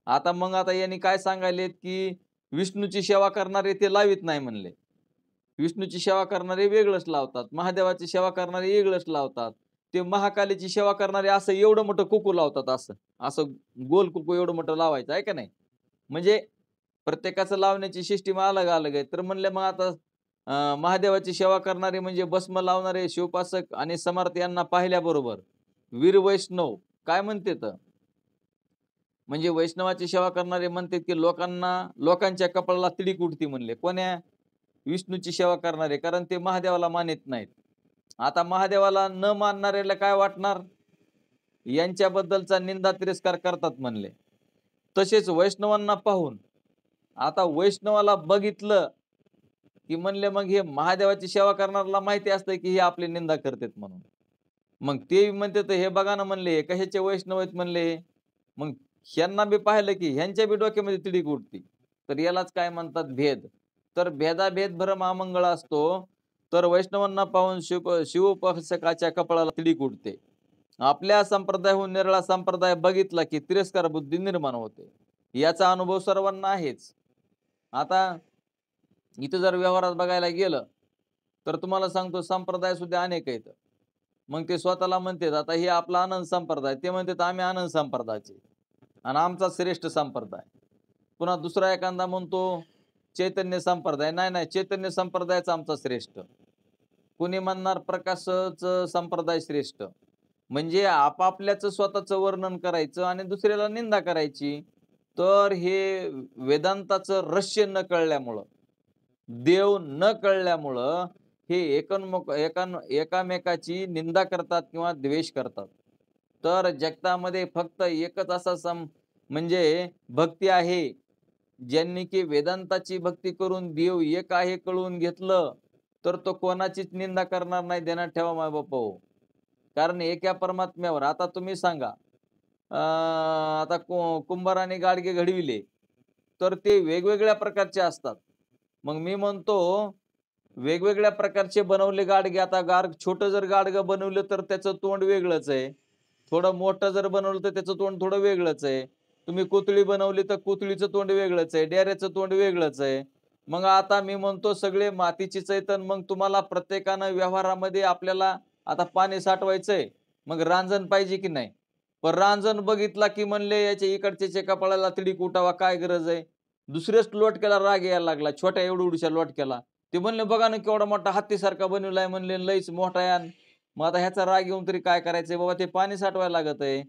आता मग आता यांनी काय सांगायलेत, की विष्णूची सेवा करणारे ते लावीत नाही म्हणले. विष्णूची सेवा करणारे वेगळंच लावतात. महादेवाची सेवा करणारे वेगळंच लावतात. ते महाकालीची सेवा करणारे असं एवढं मोठं कुकू लावतात असं. असं गोल कुकू एवढं मोठं लावायचं आहे का नाही? म्हणजे प्रत्येकाचं लावण्याची सिस्टम अलग-अलग आहे. तर म्हणले मग आता महादेवाची सेवा करणारे म्हणजे भस्म लावणारे शिवोपासक आणि समर्थ यांना पाहिल्याबरोबर वीर वैष्णव काय म्हणतेत? म्हणजे वैष्णवाची सेवा करणारे म्हणतात, की लोकांच्या कपाळाला तिडीक उडती म्हणले. कोण्या? विष्णूची सेवा करणारे. कारण ते महादेवाला मानीत नाहीत. आता महादेवाला न मानणाऱ्याला काय वाटणार? यांच्याबद्दलचा निंदा तिरस्कार करतात म्हणले. तसेच वैष्णवांना पाहून आता वैष्णवाला बघितलं, की म्हणले मग हे महादेवाची सेवा करणाऱ्याला माहिती असतं, की हे आपली निंदा करतात म्हणून. मग ते म्हणतात, "हे बघा ना," म्हणले, "कशाचे वैष्णव आहेत," म्हणले. मग ह्यांना बी पाहिलं, की ह्यांच्या बी डोक्यामध्ये तिडीक उठती. तर यालाच काय म्हणतात भेद. तर भेदाभेद भरम अमंगळ असतो. तर वैष्णवांना पाहून शिवोपासकाच्या कपाळाला तिडीक उठते. आपल्या संप्रदायाहून निराळा संप्रदाय बघितला, की तिरस्कार बुद्धी निर्माण होते. याचा अनुभव सर्वांना आहेच. आता इथं जर व्यवहारात बघायला गेलं, तर तुम्हाला सांगतो संप्रदाय सुद्धा अनेक आहेत. मग ते स्वतःला म्हणतात, आता हे आपला आनंद संप्रदाय. ते म्हणतात आम्ही आनंद संप्रदायाचे आणि आमचा श्रेष्ठ संप्रदाय. पुन्हा दुसरा एखादा म्हणतो चैतन्य संप्रदाय. नाही, नाही चैतन्य संप्रदायाचा आमचा श्रेष्ठ. कुणी म्हणणार प्रकाशच संप्रदाय श्रेष्ठ. म्हणजे आपापल्याचं स्वतःचं वर्णन करायचं आणि दुसऱ्याला निंदा करायची. तर हे वेदांताचं रहस्य न कळल्यामुळं, देव न कळल्यामुळं हे एकामेकाची निंदा करतात किंवा द्वेष करतात. तर जगतामध्ये फक्त एकच असा म्हणजे भक्ती आहे, ज्यांनी की वेदांताची भक्ती करून देव एक आहे कळवून घेतलं, तर तो कोणाचीच निंदा करणार नाही. ध्यानात ठेवा माय-बापाहो. कारण एका परमात्म्यावर आता तुम्ही सांगा, आता कुंभाराने गाडगे घडविले, तर ते वेगवेगळ्या प्रकारचे असतात. मग मी म्हणतो वेगवेगळ्या प्रकारचे बनवले गाडगे. आता छोटं जर गाडगं बनवलं तर त्याचं तोंड वेगळंच आहे. थोडं मोठं जर बनवलं तर त्याचं तोंड थोडं वेगळंच आहे. तुम्ही कोथळी बनवली तर कोथळीचं तोंड वेगळंच आहे. डेऱ्याचं तोंड वेगळंच आहे. मग आता मी म्हणतो सगळे मातीचीच आहेत. मग तुम्हाला प्रत्येकानं व्यवहारामध्ये आपल्याला आता पाणी साठवायचंय. मग रांजण पाहिजे की नाही? पण रांजण बघितला की म्हणले याच्या इकडच्याच्या कपाळाला तिडीक उठावा काय गरज आहे? दुसऱ्याच लोटक्याला राग यायला लागला. छोट्या एवढ्या लोटक्याला. ते म्हणले बघा ना केवढा मोठा हत्तीसारखा बनवलाय म्हणले लईच मोठा आहे. मग आता ह्याचा राग येऊन तरी काय करायचंय बाबा ते पाणी साठवायला लागत आहे.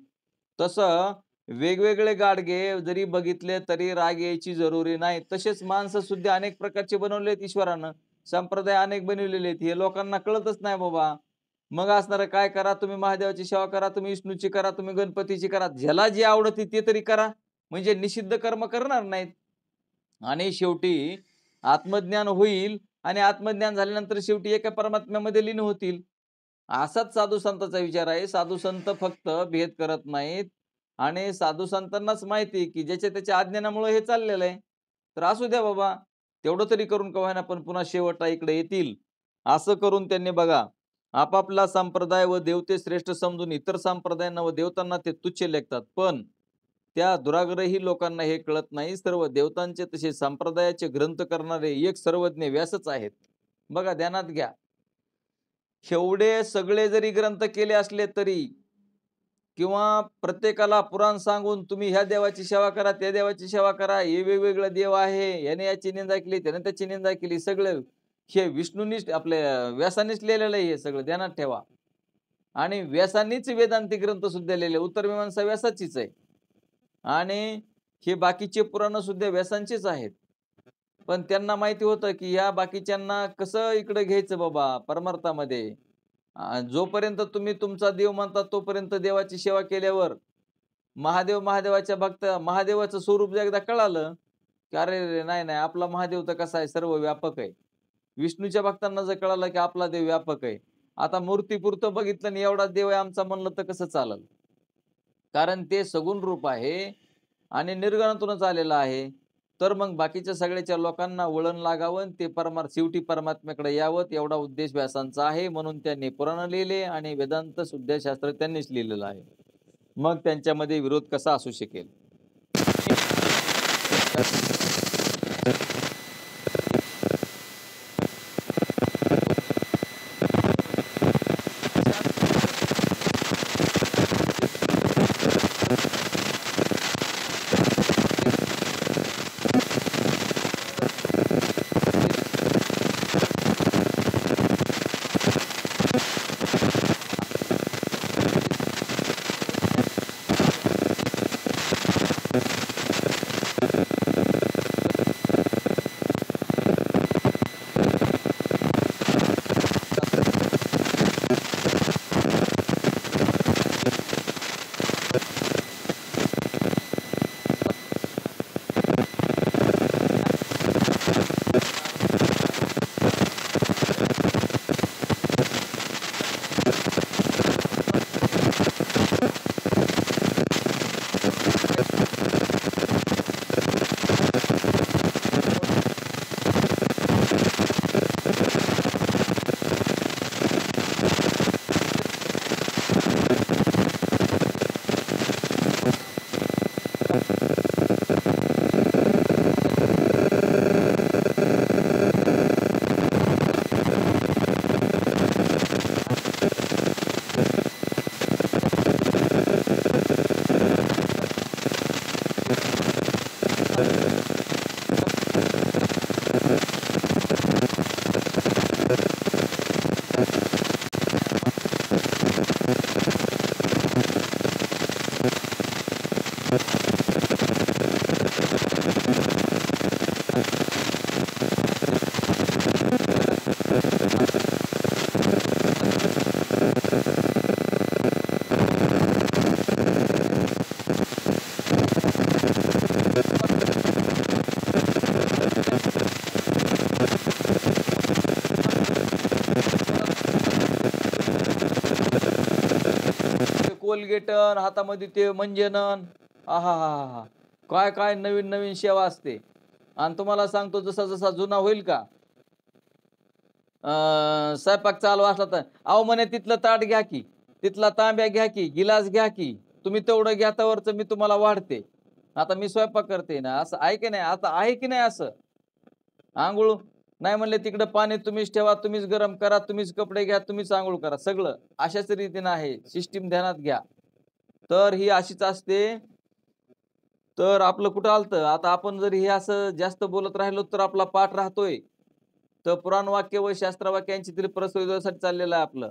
तसं वेगवेगळे गाडगे जरी बघितले तरी राग यायची जरुरी नाही. तसेच माणसं सुद्धा अनेक प्रकारचे बनवले आहेत ईश्वरानं. संप्रदाय अनेक बनवलेले आहेत. हे लोकांना कळतच नाही बाबा. मग असणारं काय करा तुम्ही महादेवाची सेवा करा, तुम्ही विष्णूची करा, तुम्ही गणपतीची करा. ज्याला जे आवडते ते तरी करा. म्हणजे निषिद्ध कर्म करणार नाहीत. आणि शेवटी आत्मज्ञान होईल आणि आत्मज्ञान झाल्यानंतर शेवटी एका परमात्म्यामध्ये लीन होतील. असाच साधू संतांचा विचार आहे. साधू संत फक्त भेद करत नाहीत आणि साधू संतांनाच माहिती की ज्याच्या त्याच्या अज्ञानामुळे हे चाललेलं आहे. तर असू द्या बाबा, तेवढं तरी करून का होईना पण पुन्हा शेवटला इकडे येतील. असं करून त्यांनी बघा, आपापला संप्रदाय व देवते श्रेष्ठ समजून इतर संप्रदायांना व देवतांना ते तुच्छ लेखतात. पण त्या दुराग्रही लोकांना हे कळत नाही. सर्व देवतांचे तसे संप्रदायाचे ग्रंथ करणारे एक सर्वज्ञ व्यासच आहेत. बघा ध्यानात घ्या. एवढे सगळे जरी ग्रंथ केले असले तरी किंवा प्रत्येकाला पुराण सांगून तुम्ही ह्या देवाची सेवा करा, त्या देवाची सेवा करा, हे वेगवेगळं देव आहे, याने याची निंदा केली, त्याने त्याची निंदा केली, सगळं हे विष्णूनीच आपल्या व्यासानीच लिहिलेलं आहे हे सगळं ध्यानात ठेवा. आणि व्यासानीच वेदांती ग्रंथ सुद्धा लिहिले. उत्तरमीमांसा व्यासाचीच आहे आणि हे बाकीचे पुराण सुद्धा व्यासांचीच आहेत. पण त्यांना माहिती होतं की ह्या बाकीच्यांना कसं इकडे घ्यायचं बाबा परमार्थामध्ये. जोपर्यंत तुम्ही तुमचा देव म्हणता तोपर्यंत देवाची सेवा केल्यावर महादेवाच्या महादेवाचं स्वरूप जर एकदा कळालं की अरे नाही नाही आपला महादेव तर कसा आहे सर्व व्यापक आहे. विष्णूच्या भक्तांना जर कळालं की आपला देव व्यापक आहे. आता मूर्तीपुरतं बघितलं आणि एवढा देव आहे आमचा म्हणलं तर कसं चालेल? कारण ते सगुण रूप आहे आणि निर्गुणातूनच आलेलं आहे. तर मग बाकीच्या सगळ्याच्या लोकांना वळण लागावं आणि ते शेवटी परमात्म्याकडे यावं एवढा उद्देश व्यासांचा आहे. म्हणून त्यांनी पुराण लिहिले आणि वेदांत शुद्धशास्त्र त्यांनीच लिहिलेलं आहे. मग त्यांच्यामध्ये विरोध कसा असू शकेल? कोलगेट हातामध्ये ते मंजनन, आहा हा हा, काय काय नवीन नवीन सेवा असते. आणि तुम्हाला सांगतो जसा जसा जुना होईल का स्वयंपाक चालू असला तर अहो म्हणे तिथलं ताट घ्या की, तिथला तांब्या घ्या की, गिलास घ्या की, तुम्ही तेवढं घ्या त्यावरच मी तुम्हाला वाढते. आता मी स्वयंपाक करते ना, असं आहे की नाही? आता आहे की नाही असं? आंघोळ नाही म्हणले तिकडे पाणी तुम्हीच ठेवा, तुम्हीच गरम करा, तुम्हीच कपडे घ्या, तुम्हीच आंघोळ करा, सगळं अशाच रीतीने आहे. सिस्टीम ध्यानात घ्या. तर ही अशीच असते. तर आपलं कुठं आलतं आता आपण जर हे असं जास्त बोलत राहिलो तर आपला पाठ राहतोय. तर पुराण वाक्य व शास्त्र वाक्यांची तरी प्रसूतीसाठी चाललेलं आहे आपलं.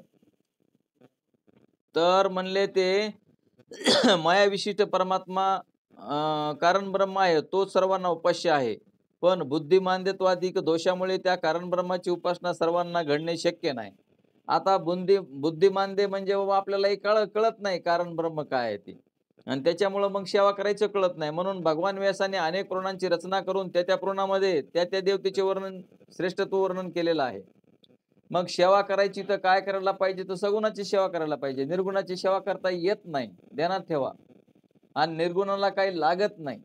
तर म्हणले ते माया विशिष्ट परमात्मा कारण ब्रह्म आहे, तो सर्वांना उपास्य आहे. पण बुद्धिमांद्यत्वाधिक दोषामुळे त्या कारण ब्रह्माची उपासना सर्वांना घडणे शक्य नाही. आता बुद्धिमांद्य म्हणजे बाबा आपल्याला हे कळत नाही कारण ब्रह्म काय आहे ते, आणि त्याच्यामुळं मग सेवा करायचं कळत नाही. म्हणून भगवान व्यासाने अनेक पुराणांची रचना करून त्या पुराणामध्ये त्या देवतेचे वर्णन, श्रेष्ठत्व वर्णन केलेलं आहे. मग सेवा करायची तर काय करायला पाहिजे, तर सगुणाची सेवा करायला पाहिजे. निर्गुणाची सेवा करता येत नाही, ध्यानात ठेवा. आणि निर्गुणाला काही लागत नाही.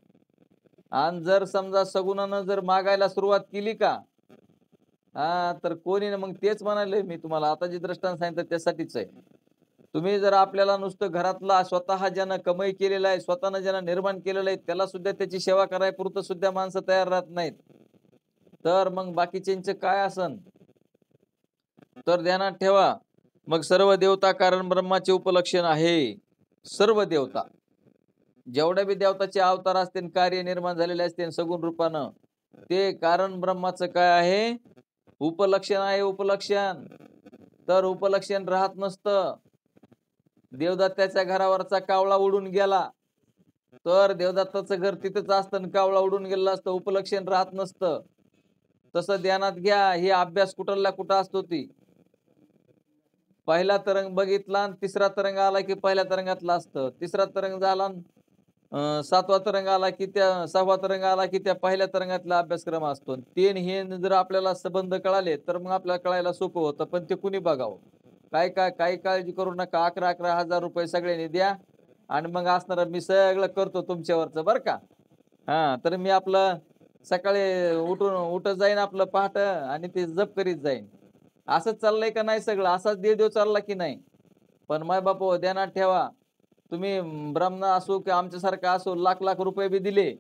आणि जर समजा सगुणानं जर मागायला सुरुवात केली का, तर कोणी मग तेच म्हणाले मी तुम्हाला आता जे दृष्टांत सांगितलं त्यासाठीच आहे. तुम्ही जर आपल्याला नुसतं घरातला स्वतः ज्यानं कमाई केलेला आहे, स्वतःनं ज्यानं निर्माण केलेलं आहे, त्याला सुद्धा त्याची सेवा कराय पुरतं सुद्धा माणसं तयार राहत नाहीत, तर मग बाकीच्यांचं काय असन? तर ध्यानात ठेवा. मग सर्व देवता कारण ब्रह्माचे उपलक्षण आहे. सर्व देवता जेवढ्या बी देवताचे अवतार असतील, कार्य निर्माण झालेले असतील सगुण रूपानं, ते कारण ब्रह्माचं काय आहे? उपलक्षण आहे. उपलक्षण. तर उपलक्षण राहत नसतं. देवदत्ताच्या घरावरचा कावळा उडून गेला तर देवदत्ताचं घर तिथंच असतं, कावळा उडून गेला असतं, उपलक्षण राहत नसतं. तसं ध्यानात घ्या. हे अभ्यास कुठला कुठं असतो ती. पहिला तरंग बघितला आणि तिसरा तरंग आला की पहिल्या तरंगातला असतं, तिसरा तरंग झाला 7वा तरंग आला की त्या 6वा तरंग आला की त्या पहिल्या तरंगातला अभ्यासक्रम असतो. तीन हे जर आपल्याला संबंध कळाले तर मग आपल्याला कळायला सोपं होतं. पण ते कुणी बघावं, काही काळजी करू नका. 11,000 रुपये सगळ्यांनी द्या आणि मग असणार मी सगळं करतो तुमच्यावरचं, बरं का. तर मी आपलं सकाळी उठत जाईन आपलं पहाट आणि ते जप करीत जाईन. असंच चाललंय का नाही सगळं? असाच देव चालला की नाही? पण माय-बाप ध्यानात ठेवा, तुम्ही ब्राह्मण असो किंवा आमच्यासारखा असो, लाख-लाख रुपये बी दिले,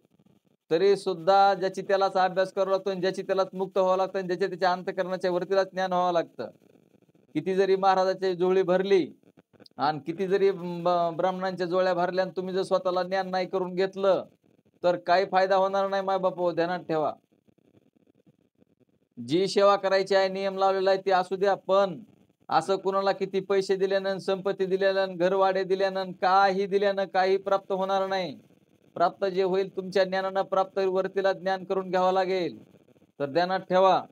तरी सुद्धा ज्याची त्यालाच अभ्यास करावा लागतो आणि ज्याची त्यालाच मुक्त व्हावं लागतं आणि ज्याच्या त्याच्या अंतःकरणाच्या वरतीलाच ज्ञान व्हावं लागतं. किती जरी महाराजाची झोळी भरली आणि किती जरी ब्राह्मणांच्या जोळ्या भरल्या आणि तुम्ही जर स्वतःला ज्ञान नाही करून घेतलं, तर काही फायदा होणार नाही माय-बाप ध्यानात ठेवा. जी सेवा करायची आहे, नियम लावलेला आहे ते असू द्या, पण असं कुणाला किती पैसे दिल्यानं, संपत्ती दिल्यानं, घरवाडे दिल्यानं, काही दिल्यानं काही प्राप्त होणार नाही. प्राप्त जे होईल तुमच्या ज्ञानानं प्राप्त वरतीला ज्ञान करून घ्यावं लागेल. तर ध्यानात ठेवा.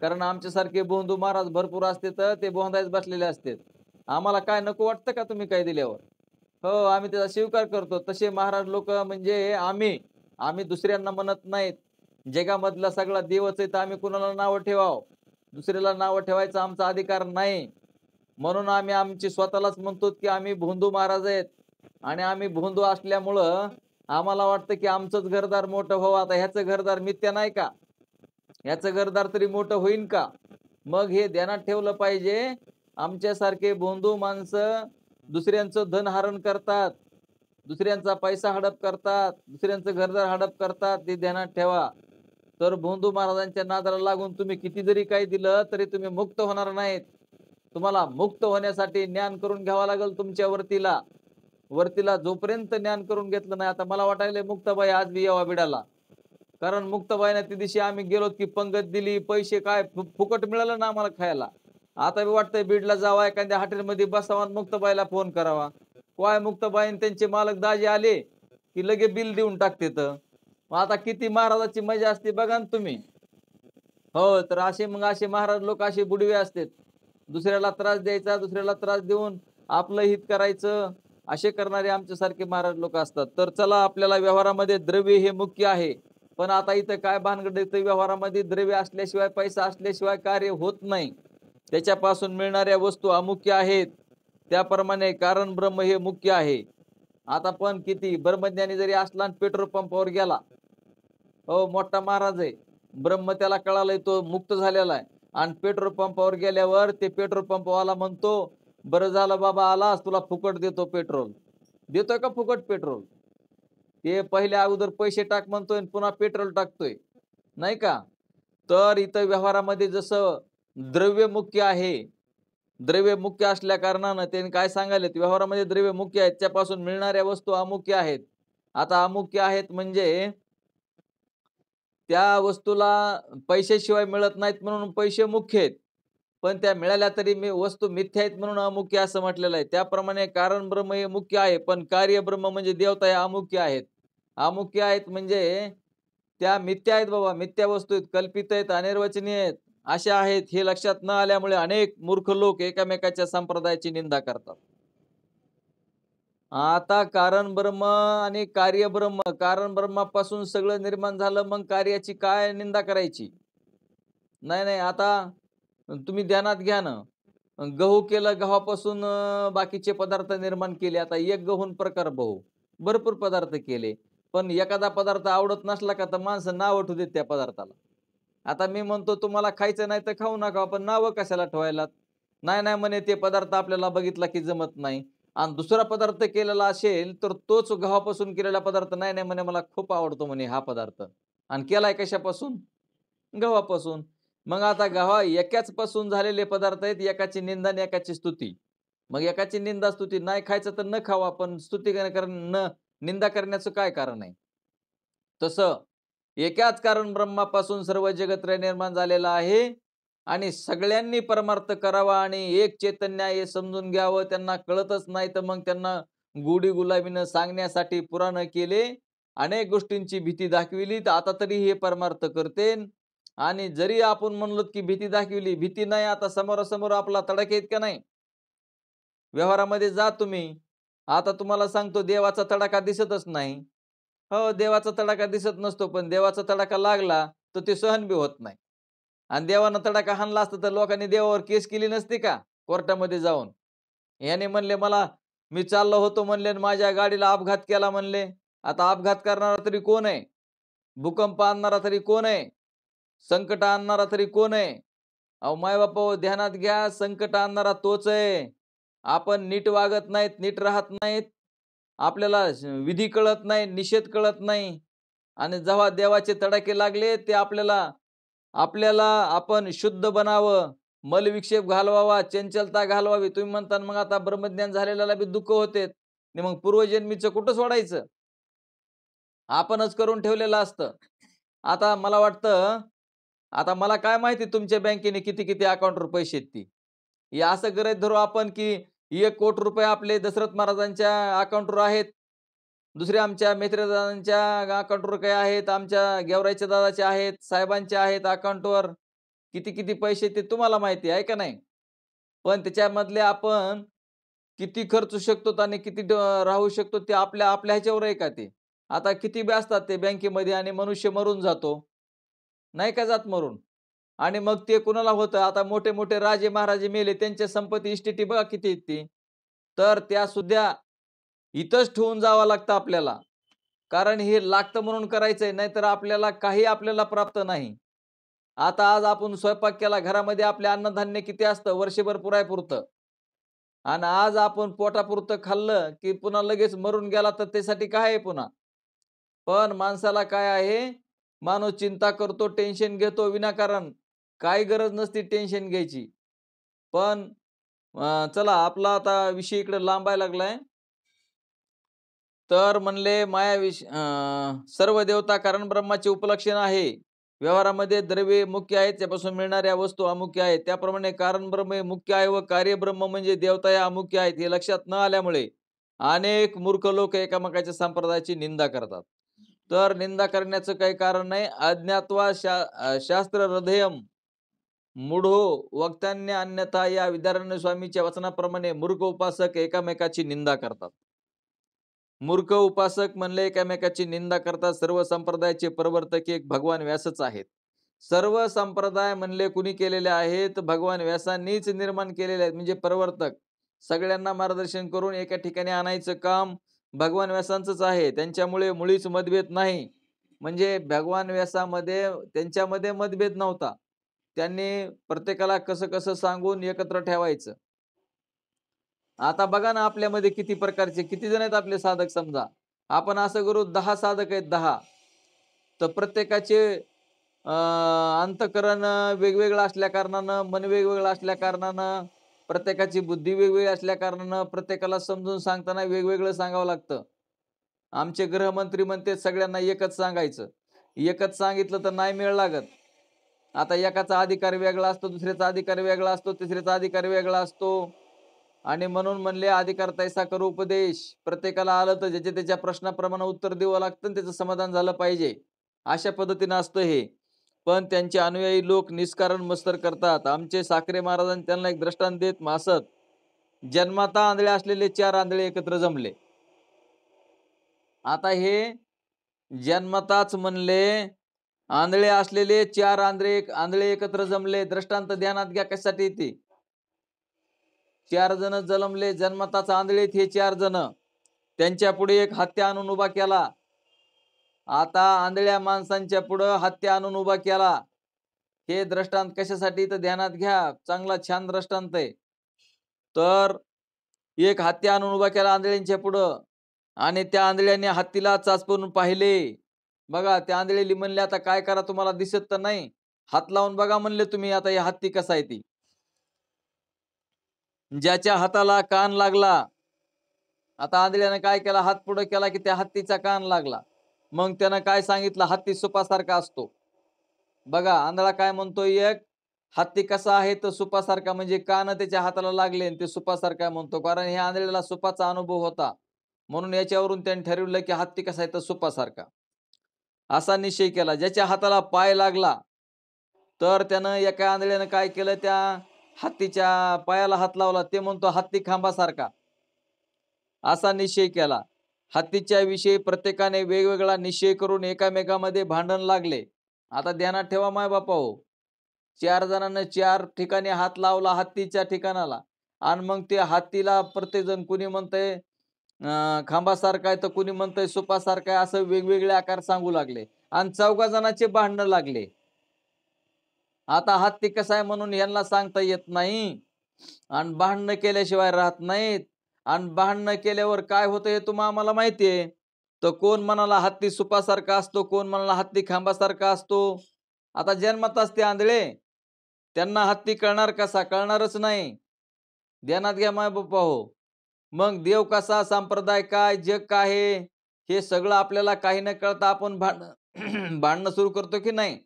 कारण आमच्यासारखे बोंधू महाराज भरपूर असते तर ते बोंधायच बसलेले असते. आम्हाला काय नको वाटतं का तुम्ही काय दिल्यावर? हो, आम्ही त्याचा स्वीकार करतो. तसे महाराज लोक म्हणजे आम्ही दुसऱ्यांना म्हणत नाहीत. जगामधला सगळा देवच आहे तर आम्ही कुणाला नावं ठेवावं? दुसऱ्याला नावं ठेवायचा आमचा अधिकार नाही. म्हणून आम्ही आमची स्वतःलाच म्हणतो की आम्ही भोंदू महाराज आहेत आणि आम्ही भोंदू असल्यामुळं आम्हाला वाटतं की आमचंच घरदार मोठं व्हावं. आता ह्याचं घरदार मिथ्या नाही का? ह्याचं घरदार तरी मोठं होईन का? मग हे ध्यानात ठेवलं पाहिजे. आमच्यासारखे भोंदू माणसं दुसऱ्यांचं धन हरण करतात, दुसऱ्यांचा पैसा हडप करतात, दुसऱ्यांचं घरदार हडप करतात, ते ध्यानात ठेवा. तर भोंदू महाराजांच्या नादाला लागून तुम्ही किती जरी काही दिलं तरी तुम्ही मुक्त होणार नाहीत. तुम्हाला मुक्त होण्यासाठी ज्ञान करून घ्यावं लागेल तुमच्या वरतीला. वरतीला जोपर्यंत ज्ञान करून घेतलं नाही, आता मला वाटायलंय मुक्ताबाई आज बी यावा बिडाला. कारण मुक्ताबाईनं त्या दिवशी आम्ही गेलो की पंगत दिली, पैसे काय फुकट मिळालं ना आम्हाला खायला. आता बी वाटतंय बीडला जावा, एखाद्या हॉटेलमध्ये बसावा आणि मुक्ताबाईला फोन करावा. काय मुक्ताबाई आणि त्यांचे मालक दाजी आले की लगे बिल देऊन टाकते तर. मग आता किती महाराजाची मजा असते बघा ना तुम्ही. हो, तर असे महाराज लोक असे बुडवे असतात. दुसऱ्याला त्रास द्यायचा, दुसऱ्याला त्रास देऊन आपलं हित करायचं, असे करणारे आमच्यासारखे महाराज लोक असतात. तर चला, आपल्याला व्यवहारामध्ये द्रव्य हे मुख्य आहे. पण आता इथं काय भानगड येतं, व्यवहारामध्ये द्रव्य असल्याशिवाय, पैसा असल्याशिवाय कार्य होत नाही. त्याच्यापासून मिळणाऱ्या वस्तू अमुख्य आहेत. त्याप्रमाणे कारण ब्रह्म हे मुख्य आहे. आता पण किती ब्रह्मज्ञानी जरी असला आणि पेट्रोल पंपावर गेला, हो मोठा महाराज आहे, ब्रह्म त्याला कळालंय, तो मुक्त झालेला आहे, आणि पेट्रोल पंपावर गेल्यावर ते पेट्रोल पंपवाला म्हणतो, बरं झालं बाबा आलास, तुला फुकट देतो पेट्रोल. देतोय का फुकट पेट्रोल? ते पहिल्या अगोदर पैसे टाक म्हणतोय आणि पुन्हा पेट्रोल टाकतोय, नाही का? तर इथं व्यवहारामध्ये जसं द्रव्य मुख्य आहे, द्रव्य मुख्य असल्या कारणानं त्यांनी काय सांगायलेत, व्यवहारामध्ये द्रव्य मुख्य आहेत, त्यापासून मिळणाऱ्या वस्तू अमुख्य आहेत. आता अमुख्य आहेत म्हणजे त्या वस्तूला पैशाशिवाय मिळत नाहीत म्हणून पैसे मुख्य आहेत. पण त्या मिळाल्या तरी मी वस्तू मिथ्या आहेत म्हणून अमुख्य असं म्हटलेलं आहे. त्याप्रमाणे कारण ब्रह्म हे मुख्य आहे, पण कार्य ब्रह्म म्हणजे देवता हे अमुख्य आहेत. अमुख्य आहेत म्हणजे त्या मिथ्या आहेत बाबा, मिथ्या वस्तू आहेत, कल्पित आहेत, अनिर्वचनीय आहेत, अशा आहेत. हे लक्षात न आल्यामुळे अनेक मूर्ख लोक एकमेकाच्या संप्रदायाची निंदा करतात. आता कारण ब्रह्म आणि कार्य ब्रह्म, कारण ब्रह्मापासून सगळं निर्माण झालं, मग कार्याची काय निंदा करायची? नाही, नाही. आता तुम्ही ध्यानात घ्या ना. गहू केलं, गव्हापासून बाकीचे पदार्थ निर्माण केले. आता एक गहून प्रकार बहु. भरपूर पदार्थ केले. पण एखादा पदार्थ आवडत नसला का तर माणसं नाव ठेवू देत त्या पदार्थाला. आता मी म्हणतो तुम्हाला खायचं नाही तर खाऊ नका, पण नावं कशाला ठेवायलात? नाही, नाही म्हणे ते पदार्थ आपल्याला बघितला की जमत नाही. आणि दुसरा पदार्थ केलेला असेल तर तोच गव्हापासून केलेला पदार्थ, नाही, नाही म्हणे मला खूप आवडतो म्हणे हा पदार्थ. आणि केलाय कशापासून? गव्हापासून. मग आता एकाच पासून झालेले पदार्थ आहेत, एकाची निंदा आणि एकाची स्तुती. मग एकाची निंदा स्तुती नाही खायचं तर न खावा, पण स्तुती निंदा करण्याचं काय कारण आहे? तसं एकाच कारण ब्रह्मापासून सर्व जगत्र निर्माण झालेलं आहे आणि सगळ्यांनी परमार्थ करावा आणि एक चैतन्य हे समजून घ्यावं. त्यांना कळतच नाही तर मग त्यांना गोडी गुलाबीनं सांगण्यासाठी पुराणं केले, अनेक गोष्टींची भीती दाखविली, तर आता तरी हे परमार्थ करतेन. आणि जरी आपण म्हणलो की भीती दाखविली, भीती नाही, आता समोरासमोर आपला तडाखे आहेत का नाही? व्यवहारामध्ये जा तुम्ही. आता तुम्हाला सांगतो, देवाचा तडाखा दिसतच नाही. हो, देवाचा तडाखा दिसत नसतो, पण देवाचा तडाखा लागला तर ते सहन बी होत नाही. आणि देवानं तडाखा हाणला असता तर लोकांनी देवावर केस केली नसती का कोर्टामध्ये जाऊन? याने म्हणले मला, मी चाललो होतो म्हणले आणि माझ्या गाडीला अपघात केला म्हणले. आता अपघात करणारा तरी कोण आहे? भूकंप आणणारा तरी कोण आहे? संकट आणणारा तरी कोण आहे? अहो मायबापाओ ध्यानात घ्या, संकट आणणारा तोच आहे. आपण नीट वागत नाहीत, नीट राहत नाहीत. आपल्याला विधी कळत नाही, निषेध कळत नाही आणि जेव्हा देवाचे तडाखे लागले ते आपल्याला आपल्याला आपण शुद्ध बनावं, मलविक्षेप घालवावा, चंचलता घालवावी. तुम्ही म्हणता मग आता ब्रह्मज्ञान झालेल्याला बी दुःख होते. आणि मग पूर्वजन्मीचं कुठं सोडायचं? आपणच करून ठेवलेलं असतं. आता मला वाटतं, आता मला काय माहिती तुमच्या बँकेने किती-किती अकाउंटवर पैसे आहेत ती. हे असं गृहीत धरू आपण, की ₹1,00,00,000 आपले दशरथ महाराजांच्या अकाउंटवर आहेत. दुसरे आमच्या मित्रदादांच्या अकाउंटवर काही आहेत, आमच्या गेवराईच्या दादाचे आहेत, साहेबांचे आहेत अकाउंटवर. किती-किती पैसे ते तुम्हाला माहिती आहे का नाही? पण त्याच्यामधले आपण किती खर्चू शकतो आणि किती राहू शकतो ते आपल्या आपल्या ह्याच्यावर आहे का ते? आता किती बी असतात ते बँकेमध्ये आणि मनुष्य मरून जातो. नाही का जात मरून? आणि मग ते कुणाला होतं? आता मोठे-मोठे राजे महाराजे मेले त्यांच्या संपत्ती इस्टेटी बघा किती आहेत ती. तर त्या सुद्धा इथंच ठेवून जावं लागतं आपल्याला. कारण हे लागतं म्हणून करायचंय, नाहीतर आपल्याला काही आपल्याला प्राप्त नाही. आता आज आपण स्वयंपाक केला, घरामध्ये आपले अन्नधान्य किती असतं वर्षभर पुरायपुरतं. आणि आज आपण पोटापुरतं खाल्लं, की पुन्हा लगेच मरून गेला तर त्यासाठी काय आहे पुन्हा? पण माणसाला काय आहे, माणूस चिंता करतो, टेन्शन घेतो विनाकारण. काही गरज नसती टेन्शन घ्यायची. पण चला आपला आता विषय इकडे लांबायला लागलाय. तर म्हणले सर्व देवता कारण ब्रह्माचे उपलक्षण आहे. व्यवहारामध्ये द्रव्ये मुख्य आहेत, त्यापासून मिळणाऱ्या वस्तू अमुख्य आहेत. त्याप्रमाणे कारण ब्रह्म हे मुख्य आहे व कार्य ब्रह्म म्हणजे देवता या अमुख्य आहेत. हे लक्षात न आल्यामुळे अनेक मूर्ख लोक एकमेकाच्या संप्रदायाची निंदा करतात. तर निंदा करण्याचं काही कारण नाही. अज्ञात्वा शास्त्र हृदयम मूढो वक्त्यान्य अन्यथा या विद्यारण्य स्वामीच्या वचनाप्रमाणे मूर्ख उपासक एकमेकाची निंदा करतात. मूर्ख उपासक म्हणले एकमेकाची निंदा करतात. सर्व संप्रदायाचे प्रवर्तक एक भगवान व्यासच आहेत. सर्व संप्रदाय म्हणले कुणी केलेले आहेत? भगवान व्यासांनीच निर्माण केलेले आहेत, म्हणजे प्रवर्तक. सगळ्यांना मार्गदर्शन करून एका ठिकाणी आणायचं काम भगवान व्यासांचंच आहे. त्यांच्यामुळे मुळीच मतभेद नाही. म्हणजे भगवान व्यासामध्ये त्यांच्यामध्ये मतभेद नव्हता. त्यांनी प्रत्येकाला कसं-कसं सांगून एकत्र ठेवायचं. आता बघा ना आपल्यामध्ये किती प्रकारचे किती जण आहेत आपले साधक समजा. आपण असं करू 10 साधक आहेत 10. तर प्रत्येकाचे अंतःकरण वेगवेगळं असल्या कारणानं, मन वेगवेगळं असल्या कारणानं, प्रत्येकाची बुद्धी वेगवेगळी असल्या कारणानं प्रत्येकाला समजून सांगताना वेगवेगळं सांगावं लागतं. आमचे गृहमंत्री म्हणते सगळ्यांना एकच सांगायचं. एकच सांगितलं तर नाही मेळ लागत. आता एकाचा अधिकार वेगळा असतो, दुसऱ्याचा अधिकार वेगळा असतो, तिसऱ्याचा अधिकार वेगळा असतो. आणि म्हणून म्हणले अधिकार तैसा करू उपदेश. प्रत्येकाला आलं तर ज्याच्या त्याच्या प्रश्नाप्रमाणे उत्तर द्यावं लागतं आणि त्याचं समाधान झालं पाहिजे. अशा पद्धतीनं असतं हे. पण त्यांचे अनुयायी लोक निष्कारण मत्सर करतात. आमचे साखरे महाराजांनी त्यांना एक दृष्टांत देत मासत जन्माता आंधळे असलेले 4 आंधळे एकत्र जमले. आता हे जन्मताच म्हणले आंधळे असलेले 4 आंधळे एकत्र जमले. दृष्टांत ध्यानात घ्या कशासाठी ते. 4 जण जन्मले, जन्मताच आंधळेत हे 4 जण. त्यांच्या पुढे एक हत्या आणून उभा केला. आता आंधळ्या माणसांच्या पुढं हत्या आणून उभा केला. हे दृष्टांत कशासाठी तर ध्यानात घ्या. चांगला छान दृष्टांत आहे. तर एक हत्या आणून उभा केला आंधळ्यांच्या पुढं आणि त्या आंधळ्याने हत्तीला चाचपून पाहिले. बघा त्या आंधळेली म्हणले आता काय करा तुम्हाला दिसत तर नाही. हात लावून बघा म्हणले तुम्ही आता हे हत्ती कसा आहे ती. ज्याच्या हाताला कान लागला, आता आंधळ्यानं काय केला हात पुढे केला की त्या हत्तीचा कान लागला. मग त्यानं काय सांगितलं हत्ती सुपासारखा असतो. बघा आंधळा काय म्हणतोय एक हत्ती कसा आहे तर सुपासारखा, म्हणजे कान त्याच्या हाताला लागले आणि ते सुपासारखा म्हणतो. कारण हे आंधळ्याला सुपाचा अनुभव होता. म्हणून याच्यावरून त्यांनी ठरवलं की हत्ती कसा आहे तर सुपासारखा. असा निश्चय केला. ज्याच्या हाताला पाय लागला तर त्यानं एका आंधळ्यानं काय केलं त्या हत्तीच्या पायाला हात लावला. ते म्हणतो हत्ती खांबासारखा. असा निश्चय केला. हत्तीच्या विषयी प्रत्येकाने वेगवेगळा निश्चय करून एकामेकामध्ये भांडण लागले. आता ध्यानात ठेवा माय बापाओ. 4 जणांना 4 ठिकाणी हात लावला हत्तीच्या ठिकाणाला आणि मग ते हत्तीला प्रत्येकजण कुणी म्हणतंय खांबासारखा आहे तर कुणी म्हणतंय सुपासारखा आहे, असं वेगवेगळे आकार सांगू लागले. आणि 4 जणांचे भांडणं लागले. आता हत्ती कसा आहे म्हणून यांना सांगता येत नाही आणि भांडणं केल्याशिवाय राहत नाहीत आणि भांडणं केल्यावर काय होतं हे आम्हाला माहिती आहे. तर कोण म्हणाला हत्ती सुपासारखा असतो, कोण म्हणाला हत्ती खांबासारखा असतो. आता जन्मताच ते आंधळे, त्यांना हत्ती कळणार कसा? कळणारच नाही. ध्यानात घ्या माय बाप्पा हो. मग देव कसा, संप्रदाय काय, जग काय आहे, हे सगळं आपल्याला काही न कळता आपण भांडणं भांडणं सुरू करतो की नाही?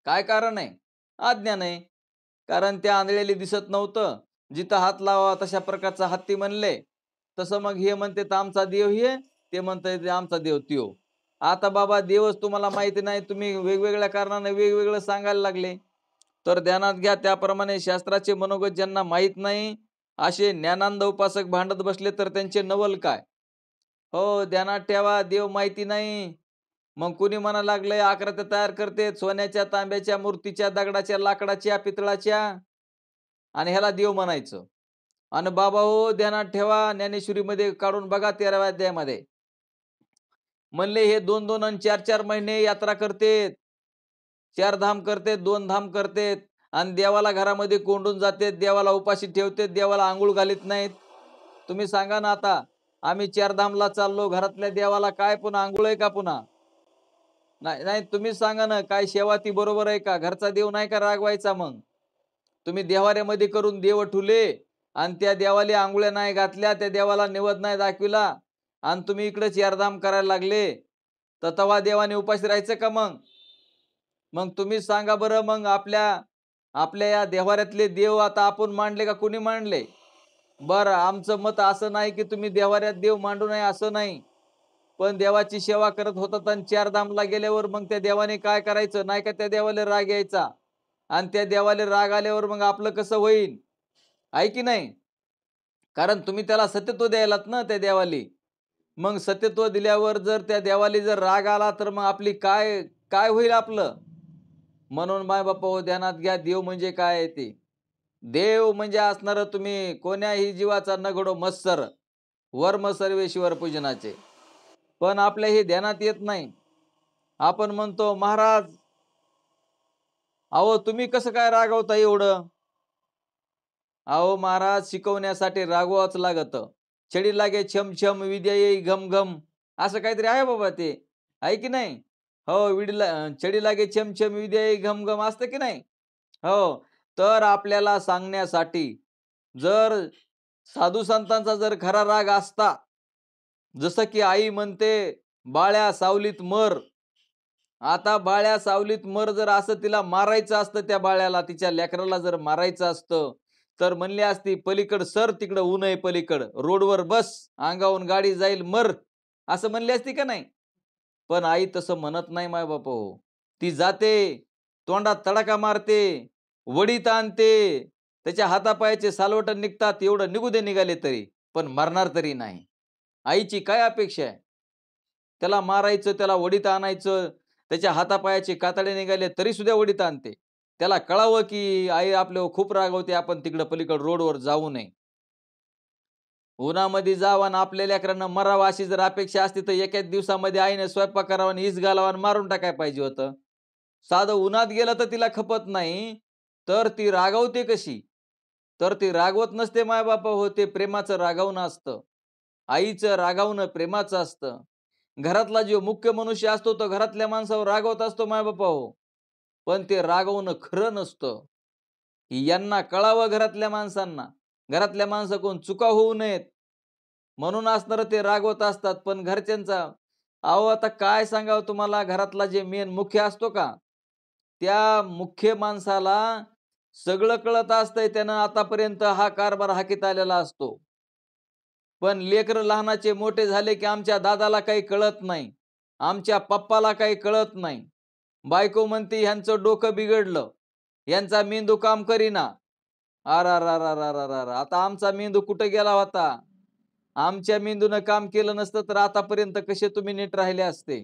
काय कारण आहे? अज्ञान आहे. कारण त्या आंधळ्याला दिसत नव्हतं. जिथं हात लावावा तशा प्रकारचा हत्ती म्हणले. तसं मग हे म्हणते तर आमचा देव हे, ते म्हणताय ते आमचा देव त्यो. आता बाबा देवच तुम्हाला माहिती नाही, तुम्ही वेगवेगळ्या कारणाने वेगवेगळं सांगायला लागले. तर ध्यानात घ्या त्याप्रमाणे शास्त्राचे मनोगत ज्यांना माहीत नाही, असे ज्ञानांध उपासक भांडत बसले तर त्यांचे नवल काय? हो, ध्यानात ठेवा देव माहिती नाही. मग कुणी म्हणा लागलंय आकृत्या तयार करते सोन्याच्या, तांब्याच्या, मूर्तीच्या, दगडाच्या, लाकडाच्या, पितळाच्या आणि ह्याला देव म्हणायचं. आणि बाबा हो ध्यानात ठेवा ज्ञानेश्वरीमध्ये काढून बघा 13व्या अध्यायामध्ये. म्हणले हे 2-2 आणि 4-4 महिने यात्रा करतेत. 4 धाम करतेत, 2 धाम करतेत आणि देवाला घरामध्ये कोंडून जातेत, देवाला उपाशी ठेवतेत, देवाला अंघोळ घालीत नाहीत. तुम्ही सांगा ना आता, आम्ही 4 धामला चाललो, घरातल्या देवाला काय पुन्हा अंघोळ आहे का पुन्हा? नाही, नाही तुम्हीच सांगा ना, काय सेवा ती बरोबर आहे का? घरचा देव नाही का रागवायचा मग? तुम्ही देव्हाऱ्यामध्ये करून देव ठुले आणि त्या देवाला अंघोळ्या नाही घातल्या, त्या देवाला निवद नाही दाखविला आणि तुम्ही इकडे 4 धाम करायला लागले. तर तेव्हा देवाने उपाशी राहायचं का मग? मग तुम्हीच सांगा बरं मग आपल्या आपल्या या देव्हाऱ्यातले देव आता आपण मांडले का कोणी मांडले? बरं आमचं मत असं नाही की तुम्ही देव्हाऱ्यात देव मांडू नये असं नाही. पण देवाची सेवा करत होतात आणि 4 धामला गेल्यावर मग त्या देवाने काय करायचं? नाही का त्या देवाला राग यायचा आणि त्या देवाला राग आल्यावर मग आपलं कसं होईल? आहे की नाही? कारण तुम्ही त्याला सत्यत्व द्यायलात ना त्या देवाली. मग सत्यत्व दिल्यावर जर त्या देवाला जर राग आला तर मग आपली काय काय होईल आपलं? म्हणून माय-बाप हो ध्यानात घ्या देव म्हणजे काय आहे ते. देव म्हणजे असणारं तुम्ही कोण्याही जीवाचा न घडो मत्सर, वर्म सर्वेश्वर पूजनाचे. पण आपल्या हे ध्यानात येत नाही. आपण म्हणतो महाराज, अहो तुम्ही कसं काय रागवता एवढं? अहो महाराज शिकवण्यासाठी रागवावंच लागतं. छडी लागे छम छम विद्या येई घम घम असं काहीतरी आहे बाबा ते. आहे की नाही? हो छडी लागे छम छम विद्या येई घम घम असतं की नाही? हो. तर आपल्याला सांगण्यासाठी जर साधू संतांचा जर खरा राग असता, जसं की आई म्हणते, "बाळ्या सावलीत मर." आता बाळ्या सावलीत मर जर असं तिला मारायचं असतं त्या बाळ्याला, तिच्या लेकराला जर मारायचं असतं, तर म्हणली असती, "पलीकडं सर तिकडं ऊन आहे पलीकडं. रोडवर बस, अंगावरून गाडी जाईल मर." असं म्हणली असती का नाही? पण आई तसं म्हणत नाही माय-बाप हो. ती जाते, तोंडात तडाखा मारते, वडीत आणते, त्याच्या हातापायाचे सालवटं निघतात, एवढं निघू दे निघाले तरी, पण मरणार तरी नाही. आईची काय अपेक्षा आहे? त्याला मारायचं, त्याला वडीत आणायचं, त्याच्या हातापायाचे कातडे निघाले तरी सुद्धा वडीत आणते. त्याला कळावं की आई आपल्यावर खूप रागवते, आपण तिकडं पलीकडे रोडवर जाऊ नये. उन्हामध्ये जावं आणि आपल्या लेकरांना मरावं अशी जर अपेक्षा असती तर एकाच दिवसामध्ये आईने स्वयंपाक करावा आणि इस घालावा आणि मारून टाकायला पाहिजे होतं. साधं उन्हात गेलं तर तिला खपत नाही, तर ती रागवते कशी? तर ती रागवत नसते माय-बाप हो, ते प्रेमाचं रागावणं असतं. आईचं रागावणं प्रेमाचं असतं. घरातला जो मुख्य मनुष्य असतो तो घरातल्या माणसावर रागवत असतो माय-बाप हो. पण ते रागवणं खरं नसतं. यांना कळावं घरातल्या माणसांना. घरातल्या माणसाकडून चुका होऊ नयेत. म्हणून असणारं ते रागवत असतात. पण घरच्यांचा अहो आता काय सांगावं तुम्हाला घरातला जे मेन मुख्य असतो का? त्या मुख्य माणसाला सगळं कळत असतंय. त्यानं आतापर्यंत हा कारभार हाकीत आलेला असतो. पण लेकरं लहानाचे मोठे झाले की आमच्या दादाला काही कळत नाही. आमच्या पप्पाला काही कळत नाही. बायको म्हणते ह्यांचं डोकं बिघडलं. यांचा मेंदू काम करीना. अरेरेरेरेरेरे! आता आमचा मेंदू कुठे गेला होता? आमच्या मेंदूनं काम केलं नसतं तर आतापर्यंत कसे तुम्ही नीट राहिले असते.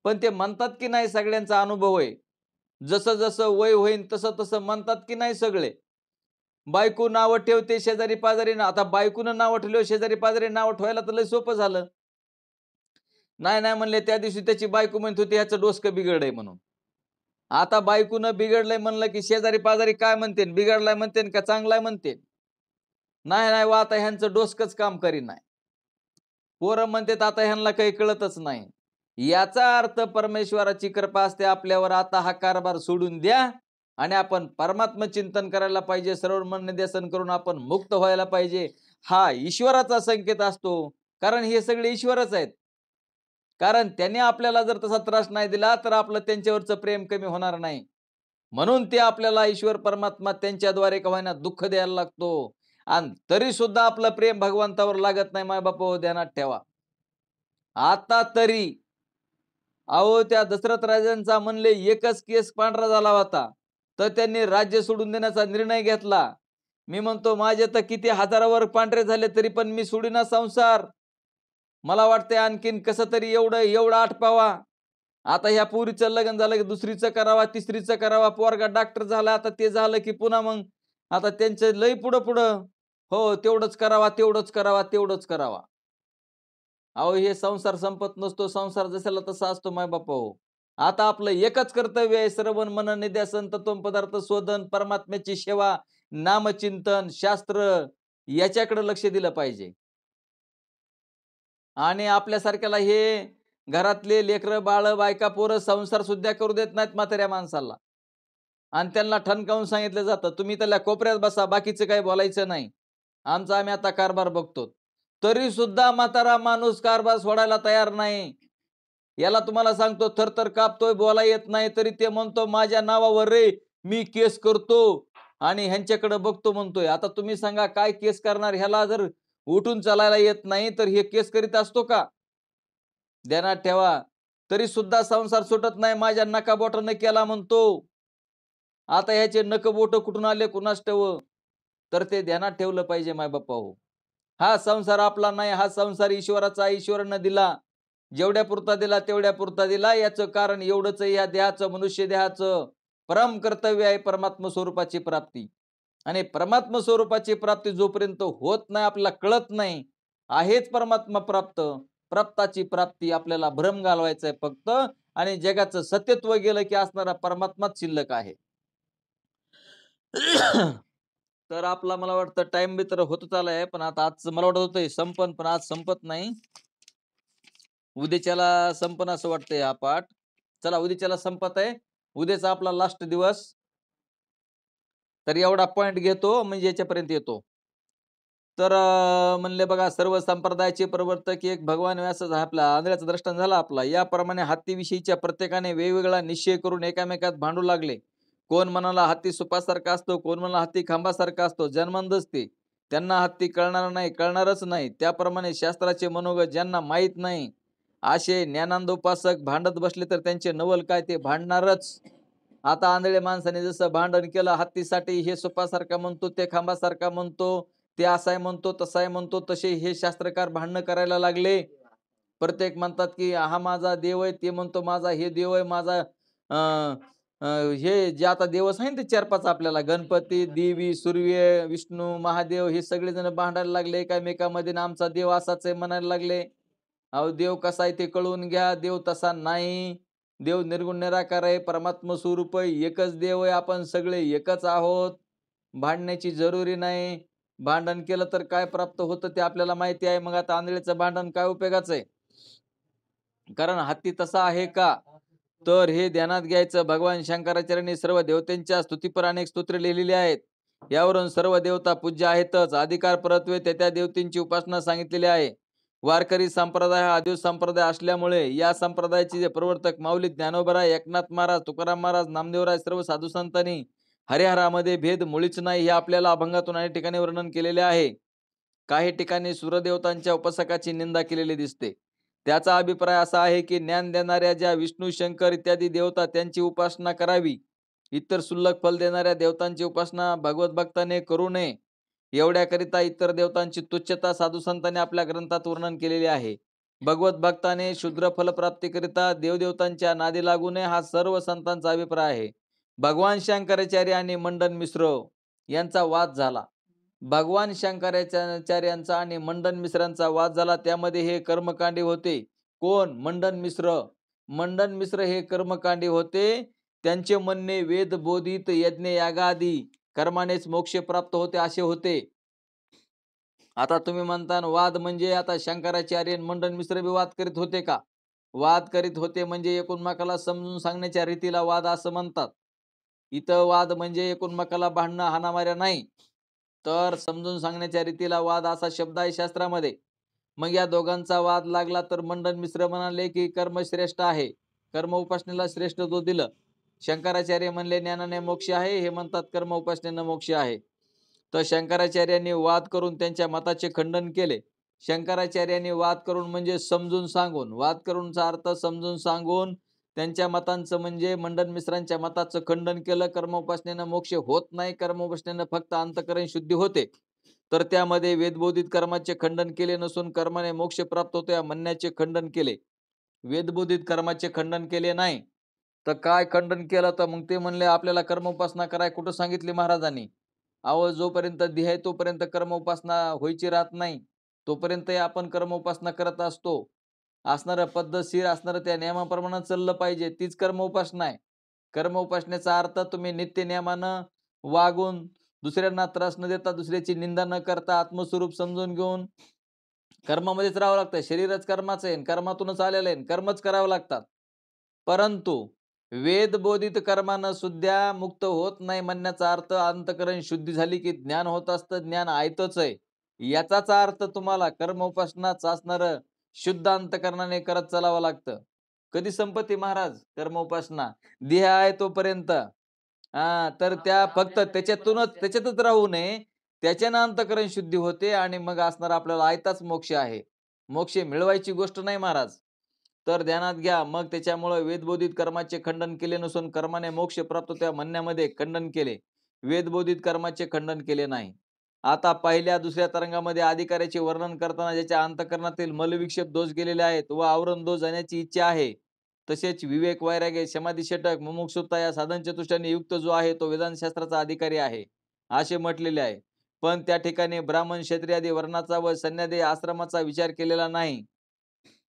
पण ते म्हणतात की नाही सगळ्यांचा अनुभव आहे. जसं-जसं वय होईन तसं-तसं म्हणतात की नाही सगळे. बायको नावं ठेवते शेजारी-पाजारी आता बायकोनं नावं ठेवल्यावर शेजारी-पाजारी नावं ठेवायला तर लय सोपं झालं. नाही नाही म्हणले, त्या दिवशी त्याची बायको म्हणत होती ह्याचं डोसकं बिघडलंय म्हणून. आता बायकोनं बिघडलंय म्हणलं की शेजारी पाजारी काय म्हणते, बिघडलाय म्हणते का चांगलाय म्हणते? नाही नाही वा आता ह्यांचं डोसकंच काम करीनाय. पोरं म्हणतात आता ह्यांना काही कळतच नाही. याचा अर्थ परमेश्वराची कृपा असते आपल्यावर. आता हा कारभार सोडून द्या आणि आपण परमात्म चिंतन करायला पाहिजे. सर्व मन निध्यासन करून आपण मुक्त व्हायला पाहिजे. हा ईश्वराचा संकेत असतो, कारण हे सगळे ईश्वरच आहेत. कारण त्याने आपल्याला जर तसा त्रास नाही दिला तर आपलं त्यांच्यावरचं प्रेम कमी होणार नाही. म्हणून ते आपल्याला ईश्वर परमात्मा त्यांच्याद्वारे का होईना दुःख द्यायला लागतो. आणि तरी सुद्धा आपलं प्रेम भगवंतावर लागत नाही. मायबापावर ध्यानात ठेवा. आता तरी अहो त्या दशरथ राजांचा म्हणले एकच केस पांढरा झाला होता, तर त्यांनी राज्य सोडून देण्याचा निर्णय घेतला. मी म्हणतो माझे तर किती हजारावर पांढरे झाले तरी पण मी सोडीना संसार. मला वाटतंय आणखीन कसं तरी एवढं आटपावा. आता ह्या पोरीचं लग्न झालं की दुसरीचं करावा, तिसरीचं करावा. पोरगा डॉक्टर झाला, आता ते झालं की पुन्हा मग आता त्यांचं लय पुढं पुढं. हो तेवढंच करावा, तेवढंच करावा, तेवढंच करावा. अहो हे संसार संपत नसतो. संसार जसाला तसा असतो मायबापा हो. आता आपलं एकच कर्तव्य आहे, श्रवण मनन निध्यासन तत्व पदार्थ शोधन, परमात्म्याची सेवा, नामचिंतन, शास्त्र याच्याकडे लक्ष दिलं पाहिजे. आणि आपल्यासारख्याला हे घरातले लेकरं बाळ बायका पोरं संसार सुद्धा करू देत नाहीत म्हाताऱ्या माणसाला. आणि त्यांना ठणकावून सांगितलं जातं तुम्ही त्याला कोपऱ्यात बसा, बाकीचं काही बोलायचं नाही. आमचा आम्ही आता कारभार बघतो. तरी सुद्धा म्हातारा माणूस कारभार सोडायला तयार नाही. याला तुम्हाला सांगतो थरथर कापतोय, बोला येत नाही, तरी ते म्हणतो माझ्या नावावर रे मी केस करतो आणि ह्यांच्याकडे बघतो म्हणतोय. आता तुम्ही सांगा काय केस करणार? ह्याला जर उठून चालायला येत नाही तर हे केस करीत असतो का? ध्यानात ठेवा. तरी सुद्धा संसार सुटत नाही. माझ्या नकाबोटानं केला म्हणतो. आता ह्याचे नकबोट कुठून आले कुणास ठाऊक. तर ते ध्यानात ठेवलं पाहिजे मायबापा हो. हा संसार आपला नाही, हा संसार ईश्वराचा. ईश्वरानं दिला. जेवढ्या पुरता दिला तेवढ्या पुरता दिला. याचं कारण एवढंच आहे, या देहाचं, मनुष्य देहाचं परम कर्तव्य आहे परमात्म स्वरूपाची प्राप्ती. आणि परमात्म स्वरूपाची प्राप्ती जोपर्यंत होत नाही, आपल्याला कळत नाही आहेच परमात्मा प्राप्त, प्राप्ताची प्राप्ती आपल्याला भ्रम घालवायचा आहे फक्त. आणि जगाचं सत्यत्व गेलं की असणारा परमात्माच शिल्लक आहे. तर आपला मला वाटतं टाइम बी तर होतच आलाय, पण आता आज मला वाटत होतं संपन, पण आज संपत नाही. उद्याच्याला संपन असं वाटतंय हा पाठ. चला उद्याच्याला संपत आहे. उद्याचा आपला लास्ट दिवस. तर एवढा पॉइंट घेतो म्हणजे याच्यापर्यंत येतो. तर म्हणले बघा सर्व संप्रदायाचे प्रवर्तक एक भगवान व्यास आपला आंधळ्याचा दृष्टांत झाला आपला. याप्रमाणे हत्तीविषयीच्या प्रत्येकाने वेगवेगळा निश्चय करून एकामेकात भांडू लागले. कोण म्हणाला हत्ती सुपासारखा असतो, कोण म्हणाला हत्ती खांबासारखा असतो. जन्मांदच ते त्यांना हत्ती कळणार नाही, कळणारच नाही. त्याप्रमाणे शास्त्राचे मनोगत ज्यांना माहीत नाही असे ज्ञानांदोपासक भांडत बसले तर त्यांचे नवल काय, ते भांडणारच. आता आंधळे माणसाने जसं भांडण केलं हत्तीसाठी, हे सुपासारखा म्हणतो, ते खांबासारखा म्हणतो, ते असाय म्हणतो, तसाय म्हणतो, तसे हे शास्त्रकार भांडणं करायला लागले. प्रत्येक म्हणतात की हा माझा देव आहे, ते म्हणतो माझा हे देव आहे, माझा अं, हे जे आता देव सांगितले ते 4-5 आपल्याला, गणपती, देवी, सूर्य, विष्णू, महादेव, हे सगळेजण भांडायला लागले एकामेकामध्ये. आमचा देव असाच आहे म्हणायला लागले. अहो देव कसा आहे ते कळून घ्या. देव तसा नाही. देव निर्गुण निराकार आहे, परमात्मा स्वरूप आहे, एकच देव आहे, आपण सगळे एकच आहोत. भांडण्याची जरुरी नाही. भांडण केलं तर काय प्राप्त होतं ते आपल्याला माहिती आहे. मग आता आंधळीचं भांडण काय उपयोगाचं आहे? कारण हत्ती तसा आहे का? तर हे ध्यानात घ्यायचं. भगवान शंकराचार्यांनी सर्व देवतांच्या स्तुतीपर अनेक स्तोत्रे लिहिलेली आहेत. यावरून सर्व देवता पूज्य आहेतच. अधिकार परत्वे त्या देवतांची उपासना सांगितलेली आहे. वारकरी संप्रदाय हा आदिव संप्रदाय असल्यामुळे या संप्रदायाचे जे प्रवर्तक माऊली ज्ञानोबराय, एकनाथ महाराज, तुकाराम महाराज, नामदेवराय, सर्व साधू संतांनी हरिहरामध्ये भेद मुळीच नाही हे आपल्याला अभंगातून अनेक ठिकाणी वर्णन केलेले आहे. काही ठिकाणी सूर्यदेवतांच्या उपासकाची निंदा केलेली दिसते. त्याचा अभिप्राय असा आहे की ज्ञान देणाऱ्या ज्या विष्णू, शंकर इत्यादी देवता त्यांची उपासना करावी. इतर सुल्लक फल देणाऱ्या देवतांची उपासना भगवत भक्ताने करू नये. एवढ्याकरिता इतर देवतांची तुच्छता साधू संतांनी आपल्या ग्रंथात वर्णन केलेली आहे. भगवत भक्ताने शुद्र फलप्राप्तीकरिता देवदेवतांच्या नादी लागू नये हा सर्व संतांचा अभिप्राय आहे. भगवान शंकराचार्य आणि मंडन मिश्र यांचा वाद झाला. भगवान शंकराचार्यांचा आणि मंडन मिश्रांचा वाद झाला. त्यामध्ये हे कर्मकांडी होते. कोण? मंडन मिश्र. मंडन मिश्र हे कर्मकांडी होते. त्यांचे म्हणणे वेद बोधित यज्ञ यागादी कर्मानेच मोक्ष प्राप्त होते असे होते. आता तुम्ही म्हणता वाद म्हणजे आता शंकराचार्य मंडन मिश्र बी वाद करीत होते का? वाद करीत होते म्हणजे एकूणमेकाला समजून सांगण्याच्या रीतीला वाद असं म्हणतात. इथं वाद म्हणजे एकूणमेकाला भांडणं हाणामाऱ्या नाही, तर समजून सांगण्याच्या रीतीला वाद असा शब्द आहे शास्त्रामध्ये. मग या दोघांचा वाद लागला तर मंडन मिश्र म्हणाले की कर्म श्रेष्ठ आहे, कर्म उपासनेला श्रेष्ठ तो दिलं. शंकराचार्य म्हणले ज्ञानाने मोक्ष आहे, हे म्हणतात कर्म उपासनेनं मोक्ष आहे. तर शंकराचार्यांनी वाद करून त्यांच्या मताचे खंडन केले. शंकराचार्यांनी वाद करून म्हणजे समजून सांगून, वाद करूनचा अर्थ समजून सांगून त्यांच्या मतांचं म्हणजे मंडन मिश्रांच्या मताचं खंडन केलं. कर्म उपासनेनं मोक्ष होत नाही, कर्म उपासनेनं फक्त अंतःकरण शुद्धी होते. तर त्यामध्ये वेदबोधित कर्माचे खंडन केले नसून कर्माने मोक्ष प्राप्त होतो या म्हणण्याचे खंडन केले. वेदबोधित कर्माचे खंडन केले नाही. तर काय खंडन केलं? तर मग ते म्हणले आपल्याला कर्म उपासना कराय कुठं सांगितली महाराजांनी? अहो, जोपर्यंत देह आहे तोपर्यंत कर्म उपासना व्हायची राहत नाही, तोपर्यंत आपण कर्म उपासना करत असतो. असणारं पद्धतशीर असणारं त्या नियमाप्रमाणे चाललं पाहिजे, तीच कर्म उपासना आहे. कर्म उपासनेचा अर्थ तुम्ही नित्य नियमानं वागून, दुसऱ्यांना त्रास न देता, दुसऱ्याची निंदा न करता, आत्मस्वरूप समजून घेऊन कर्मामध्येच राहावं लागतं. शरीरच कर्माचं आहे, कर्मातूनच आलेलं आहे, कर्मच करावं लागतात. परंतु वेदबोधित कर्मानं सुद्धा मुक्त होत नाही म्हणण्याचा अर्थ अंतःकरण शुद्धी झाली की ज्ञान होत असतं, ज्ञान आयतच आहे. याचाच अर्थ तुम्हाला कर्म उपासनाच असणारं शुद्ध अंतःकरणाने करत चालावं लागतं. कधी संपत्ती महाराज कर्म उपासना? देह आहे तोपर्यंत. तर त्या फक्त त्याच्यातच राहू नये, त्याच्यानं अंतःकरण शुद्धी होते आणि मग असणार आपल्याला आयताच मोक्ष आहे. मोक्ष मिळवायची गोष्ट नाही महाराज. तर ध्यानात घ्या. मग त्याच्यामुळे वेदबोधित कर्माचे खंडन केले नसून कर्माने मोक्ष प्राप्त त्या म्हणण्यामध्ये खंडन केले. वेदबोधित कर्माचे खंडन केले नाही. आता पहिल्या दुसऱ्या तरंगामध्ये अधिकाऱ्याचे वर्णन करताना ज्याच्या अंतःकरणातील मलविक्षेप दोष गेलेले आहेत व आवरण दोष जाण्याची इच्छा आहे, तसेच विवेक, वैराग्य, समाधी, षटक, मुमुक्षुता या साधन चतुष्टयाने युक्त जो आहे तो वेदांतशास्त्राचा अधिकारी आहे असे म्हटलेले आहे. पण त्या ठिकाणी ब्राह्मण, क्षत्रियादी वर्णाचा व सन्यादी आश्रमाचा विचार केलेला नाही.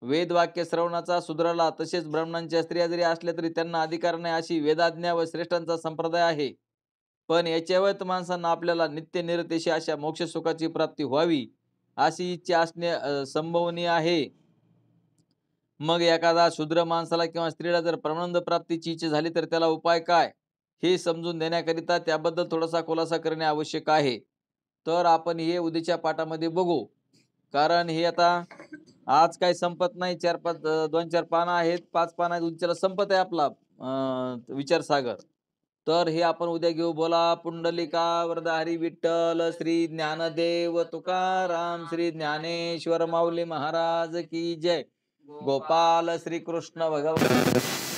वेदवाक्य श्रवणाचा शूद्राला तसेच ब्राह्मणांच्या स्त्रिया जरी असल्या तरी त्यांना अधिकार नाही अशी वेदाज्ञा व श्रेष्ठांचा संप्रदाय आहे. पण याच्यावर माणसांना आपल्याला नित्य निरतेशी अशा मोक्ष सुखाची प्राप्ती व्हावी अशी इच्छा असणे संभवनीय आहे. मग एखादा शूद्र माणसाला किंवा स्त्रीला जर परमानंद प्राप्तीची इच्छा झाली तर त्याला उपाय काय, हे समजून देण्याकरिता त्याबद्दल थोडासा खुलासा करणे आवश्यक आहे. तर आपण हे उद्याच्या पाठामध्ये बघू. कारण हे आता आज काही संपत नाही. 2-4 पानं आहेत, 5 पानं आहेत, उद्याला संपत आहे आपला विचारसागर. तर हे आपण उद्या घेऊ. बोला पुंडलिका वरदा हरी विठ्ठल श्री ज्ञानदेव तुकाराम श्री ज्ञानेश्वर माऊली महाराज की जय. गोपाल श्री कृष्ण भगवान